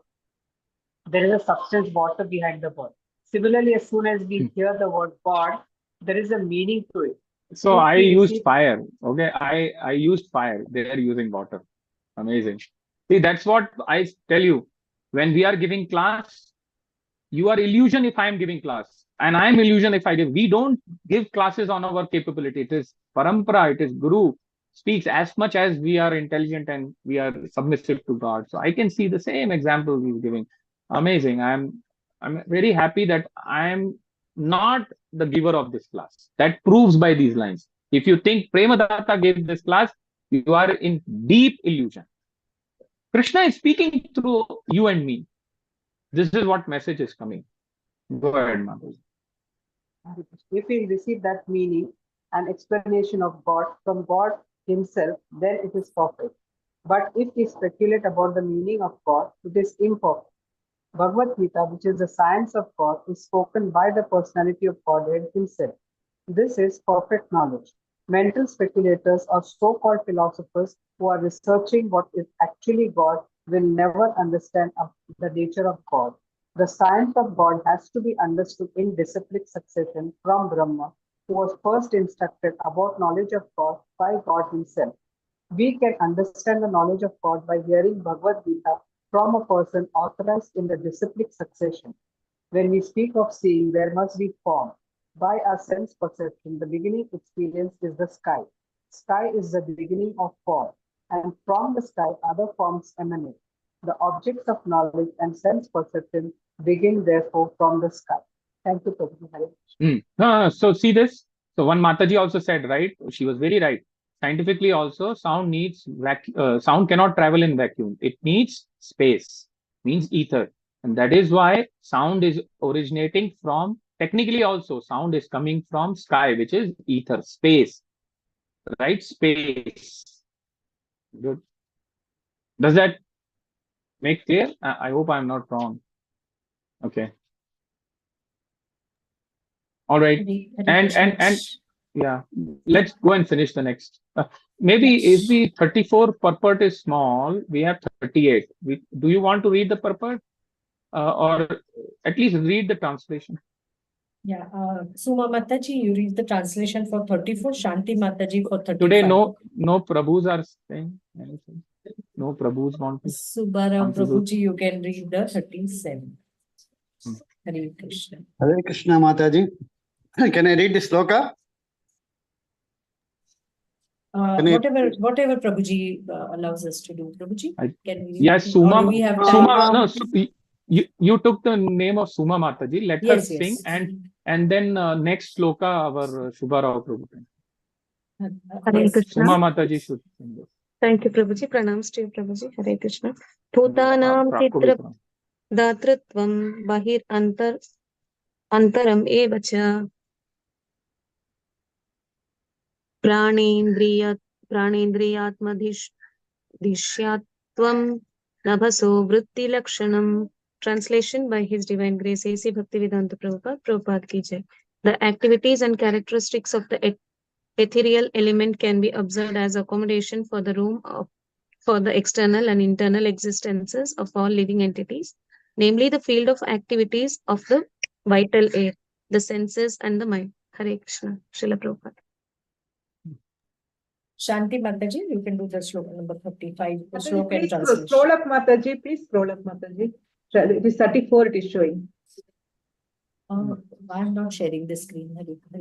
there is a substance water behind the word. Similarly, as soon as we hear the word God, there is a meaning to it. So If I we used receive- fire. Okay, I used fire. They are using water. Amazing. See, that's what I tell you. When we are giving class, you are illusion if I am giving class, and I am illusion if I give. We don't give classes on our capability. It is parampara. It is Guru speaks as much as we are intelligent and we are submissive to God. So I can see the same example he's giving. Amazing. I'm very happy that I am not the giver of this class. That proves by these lines. If you think Premadatta gave this class, you are in deep illusion. Krishna is speaking through you and me. This is what message is coming. Go ahead, Madhu. if we receive that meaning and explanation of God from God Himself, then it is perfect. But if we speculate about the meaning of God, it is imperfect. Bhagavad Gita, which is the science of God, is spoken by the personality of Godhead Himself. This is perfect knowledge. Mental speculators or so-called philosophers who are researching what is actually God will never understand the nature of God. The science of God has to be understood in disciplic succession from Brahma, who was first instructed about knowledge of God by God Himself. We can understand the knowledge of God by hearing Bhagavad Gita from a person authorized in the disciplic succession. When we speak of seeing, there must be form. By our sense perception, the beginning experience is the sky. Sky is the beginning of form, and from the sky, other forms emanate. The objects of knowledge and sense perception begin, therefore, from the sky. Thank you, Prabhu. So see this. So one Mataji also said, right? She was very right. Scientifically, also, sound needs sound cannot travel in vacuum. It needs space, means ether, and that is why sound is originating from. Technically, also, sound is coming from sky, which is ether, space, right? Space. Good. Does that make clear? I hope I'm not wrong. Okay. All right. And yeah, let's go and finish the next. Maybe Yes. if the 34 purport is small, we have 38. Do you want to read the purport or at least read the translation? Yeah, Suma Mataji, you read the translation for 34, Shanti Mataji for 35. Today, no Prabhus are saying anything. No Prabhus want to. Subbarao contribute. Prabhuji, you can read the 37. Hmm. Hare Krishna. Hare Krishna Mataji. Can I read the sloka? Can I- Whatever Prabhuji allows us to do. Prabhuji, can we? Yes, Or Suma. do we have Suma. time? No, you took the name of Suma Mataji. Let her Yes, sing, yes. and then next sloka our Shubharao Prabhu. Hare Yes. Krishna. Suma Mataji should sing this. Thank you, Prabhuji. Pranams to you, Prabhuji. Hare Krishna. Bhutanam आपको भी chitra प्रणाम। datritvam bahir antaram eva cha pranendriyatmadhishyatvam nabhaso vritti lakshanam. Translation by His Divine Grace A.C. Bhaktivedanta Prabhupada. Prabhupada ki jai. The activities and characteristics of the ethereal element can be observed as accommodation for the room for the external and internal existences of all living entities, namely the field of activities of the vital air, the senses and the mind. Hare Krishna. Srila Prabhupada. Shanti Mataji, you can do the sloka number 35, the Mataji, sloka and please translation. scroll up, Mataji. Please scroll up, Mataji. It is 34, it is showing. I'm not sharing the screen.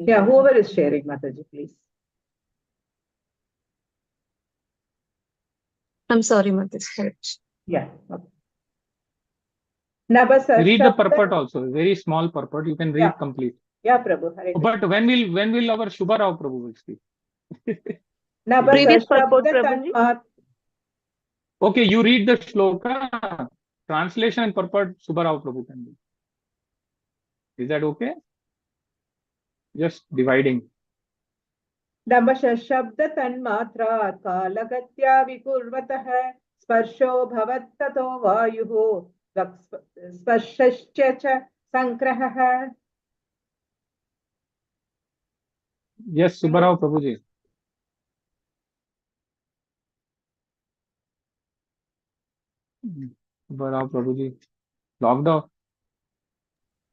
Yeah, whoever is sharing, Mataji, please. I'm sorry, Mataji. Yeah. Okay. Nabasa Read the Shabda- purport also. Very small purport. You can read Yeah. complete. Yeah, Prabhu. Hare Krishna. But when will our Shubha Rao Prabhu will speak? Nabasa Previous purport, Shabda Prabhuji. Tanmat- Okay, you read the shloka, translation and purport Shubha Rao Prabhu can do. Is that okay? Just dividing. नमश शब्द तन्मात्रा कालगत्या विकुर्वतः स्पर्शो भवत्ततो वायुः स्पर्शश्च च संक्रहः. Yes, Shubha Rao Prabhu ji. Shubha Rao Prabhu ji. Logged off.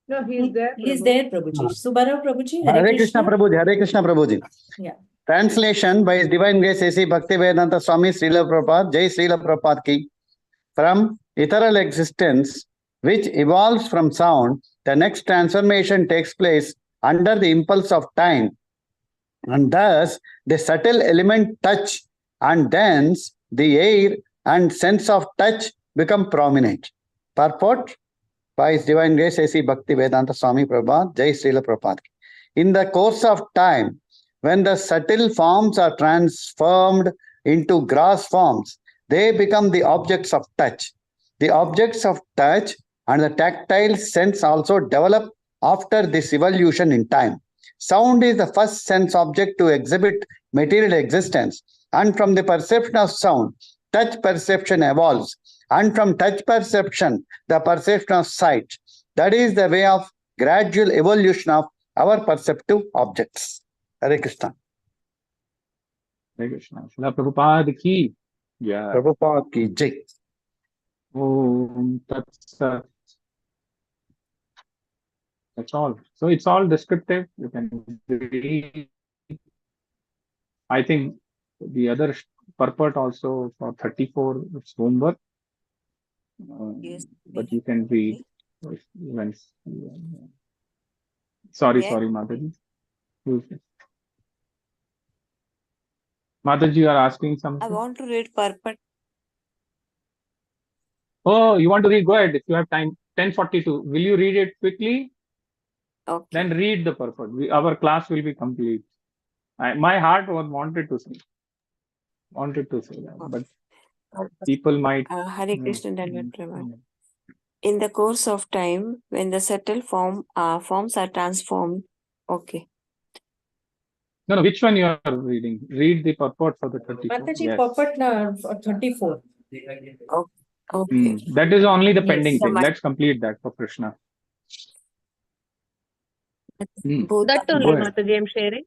No, he is there. He is Prabhu. there, Prabhuji. Subharav Prabhuji, Hare Krishna Prabhuji, Hare Krishna Prabhuji. Yeah. Translation by His Divine Grace A.C. Bhaktivedanta Swami Srila Prabhupada, Jai Srila Prabhupada ki. From ethereal existence, which evolves from sound, the next transformation takes place under the impulse of time. And thus, the subtle element touch and thence the air and sense of touch become prominent. Purport by His Divine Grace A.C. Bhaktivedanta Swami Prabhupada, Jai Srila Prabhupada. In the course of time, when the subtle forms are transformed into gross forms, they become the objects of touch. The objects of touch and the tactile sense also develop after this evolution in time. Sound is the first sense object to exhibit material existence, and from the perception of sound, touch perception evolves, and from touch perception, the perception of sight. That is the way of gradual evolution of our perceptive objects. Hare Krishna. Hare Krishna. Shila Prabhupada ki. Yeah. Prabhupada ki jai. Om Tat Sat. That's all. So it's all descriptive. You can read. I think the other purport also for 34, it's homework. Yes. But you can read. When, sorry, Yes. sorry, Mataji. Mataji, you are asking I something? want to read purport. Oh, you want to read? Go ahead. If you have time, 10:42. Will you read it quickly? Okay. Then read the purport. Our class will be complete. My heart wanted to say that, but people might. Hare Krishna Dandavat Prabhupada. In the course of time, when the subtle forms are transformed. Okay. No, which one you are reading? Read the purport for the 34. Mataji, Yes. purport for 34. Okay. That is only the Yes. pending thing. So Let's complete that for Krishna. Both That Go only, ahead. Mataji, I'm sharing.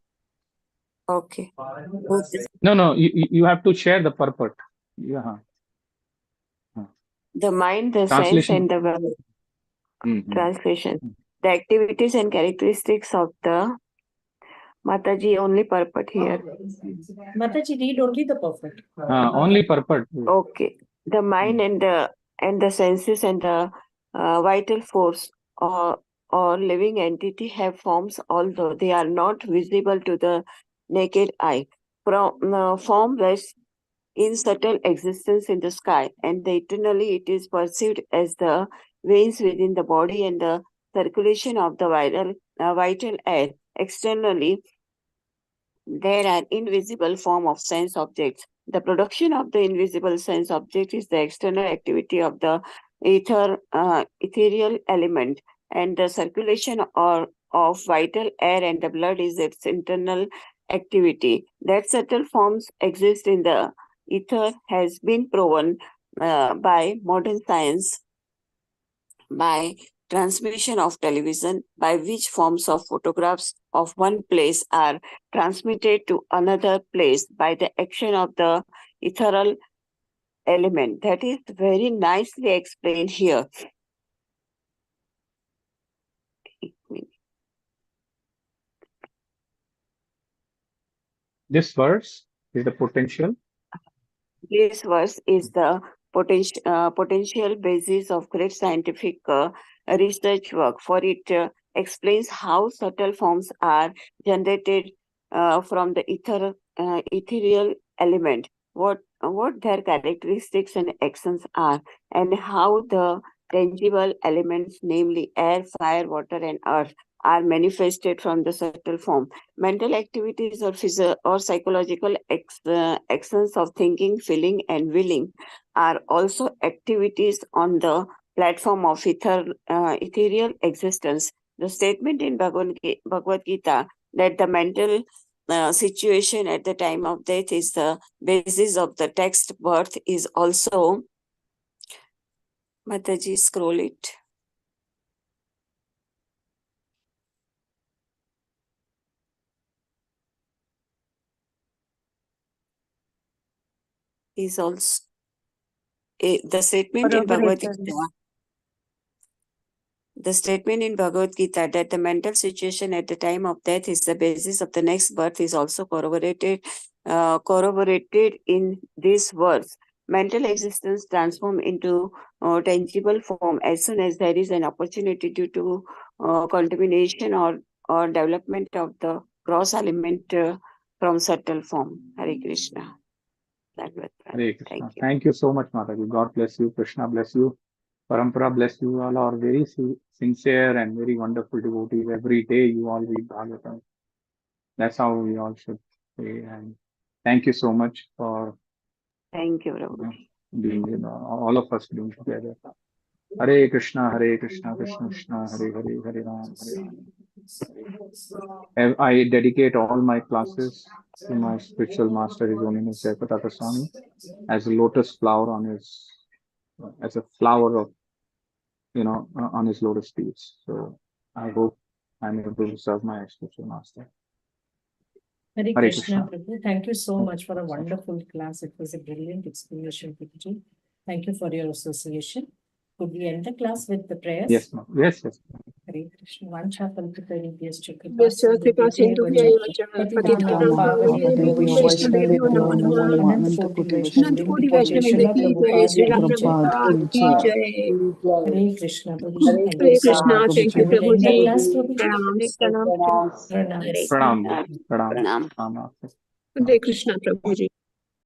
Okay. Both No, you have to share the purport. Yeah. the mind, the sense, Translation. and the will. Translation. The activities and characteristics of the Mataji only purport here. Mataji, read only the purport. Only purport. Okay. The mind and the senses and the vital force or living entity have forms, although they are not visible to the naked eye. Form rests in subtle existence in the sky, and eternally it is perceived as the veins within the body and the circulation of the vital air. Externally, there are invisible form of sense objects. The production of the invisible sense object is the external activity of the ethereal element, and the circulation of vital air and the blood is its internal activity. That subtle forms exist in the ether has been proven by modern science, by transmission of television, by which forms of photographs of one place are transmitted to another place by the action of the ethereal element. That is very nicely explained here. This verse. is the potential. This verse is the potential basis of great scientific research work, for it explains how subtle forms are generated from the ethereal element, what their characteristics and actions are, and how the tangible elements, namely air, fire, water, and earth, are manifested from the subtle form. Mental activities or psychological actions of thinking, feeling, and willing are also activities on the platform of ethereal existence. The statement in Bhagavad Gita that the mental situation at the time of death is the basis of the text birth is also, Mataji, scroll it. Is also the statement in Bhagavad Gita. The statement in Bhagavad Gita that the mental situation at the time of death is the basis of the next birth is also corroborated in this verse. Mental existence transforms into tangible form as soon as there is an opportunity due to contamination or development of the gross element from subtle form. Hare Krishna. Hare Krishna. Thank you so much, Mataji. God bless you. Krishna bless you. Parampara bless you. All are very sincere and very wonderful devotees. Every day you all read Bhagavatam. That's how we all should say. And thank you so much for thank you, Prabhu. Being, all of us being together. Hare Krishna, Krishna Krishna, Hare Hare, Hare Ram, Hare Ram. I dedicate all my classes to my spiritual master, His Holiness Jayapataka Swami, as a lotus flower on his, as a flower of, on his lotus feet. So I hope I'm able to serve my spiritual master. Hare Krishna, Prabhu. Thank you so much for a wonderful class. It was a brilliant explanation, Prabhuji. Thank you for your association. Could we end the class with the prayers? Yes, ma'am. Yes. Hare Krishna. Vancha kalpitarivyascha Yasya kripa sindhubhya eva cha patitanam pavanebhyo Vaishnavebhyo namo namaha. Anant Koti Vaishnavibhyo ki jai, Srila Prabhupada ki jai. Hare Krishna, Prabhuji. Thank Hare you so Krishna, much. thank you, We'll end the Prabhuji. class, Prabhuji. Pranam. Pranams. Pranam. Pranam. Pranam. Hare Krishna, Prabhuji.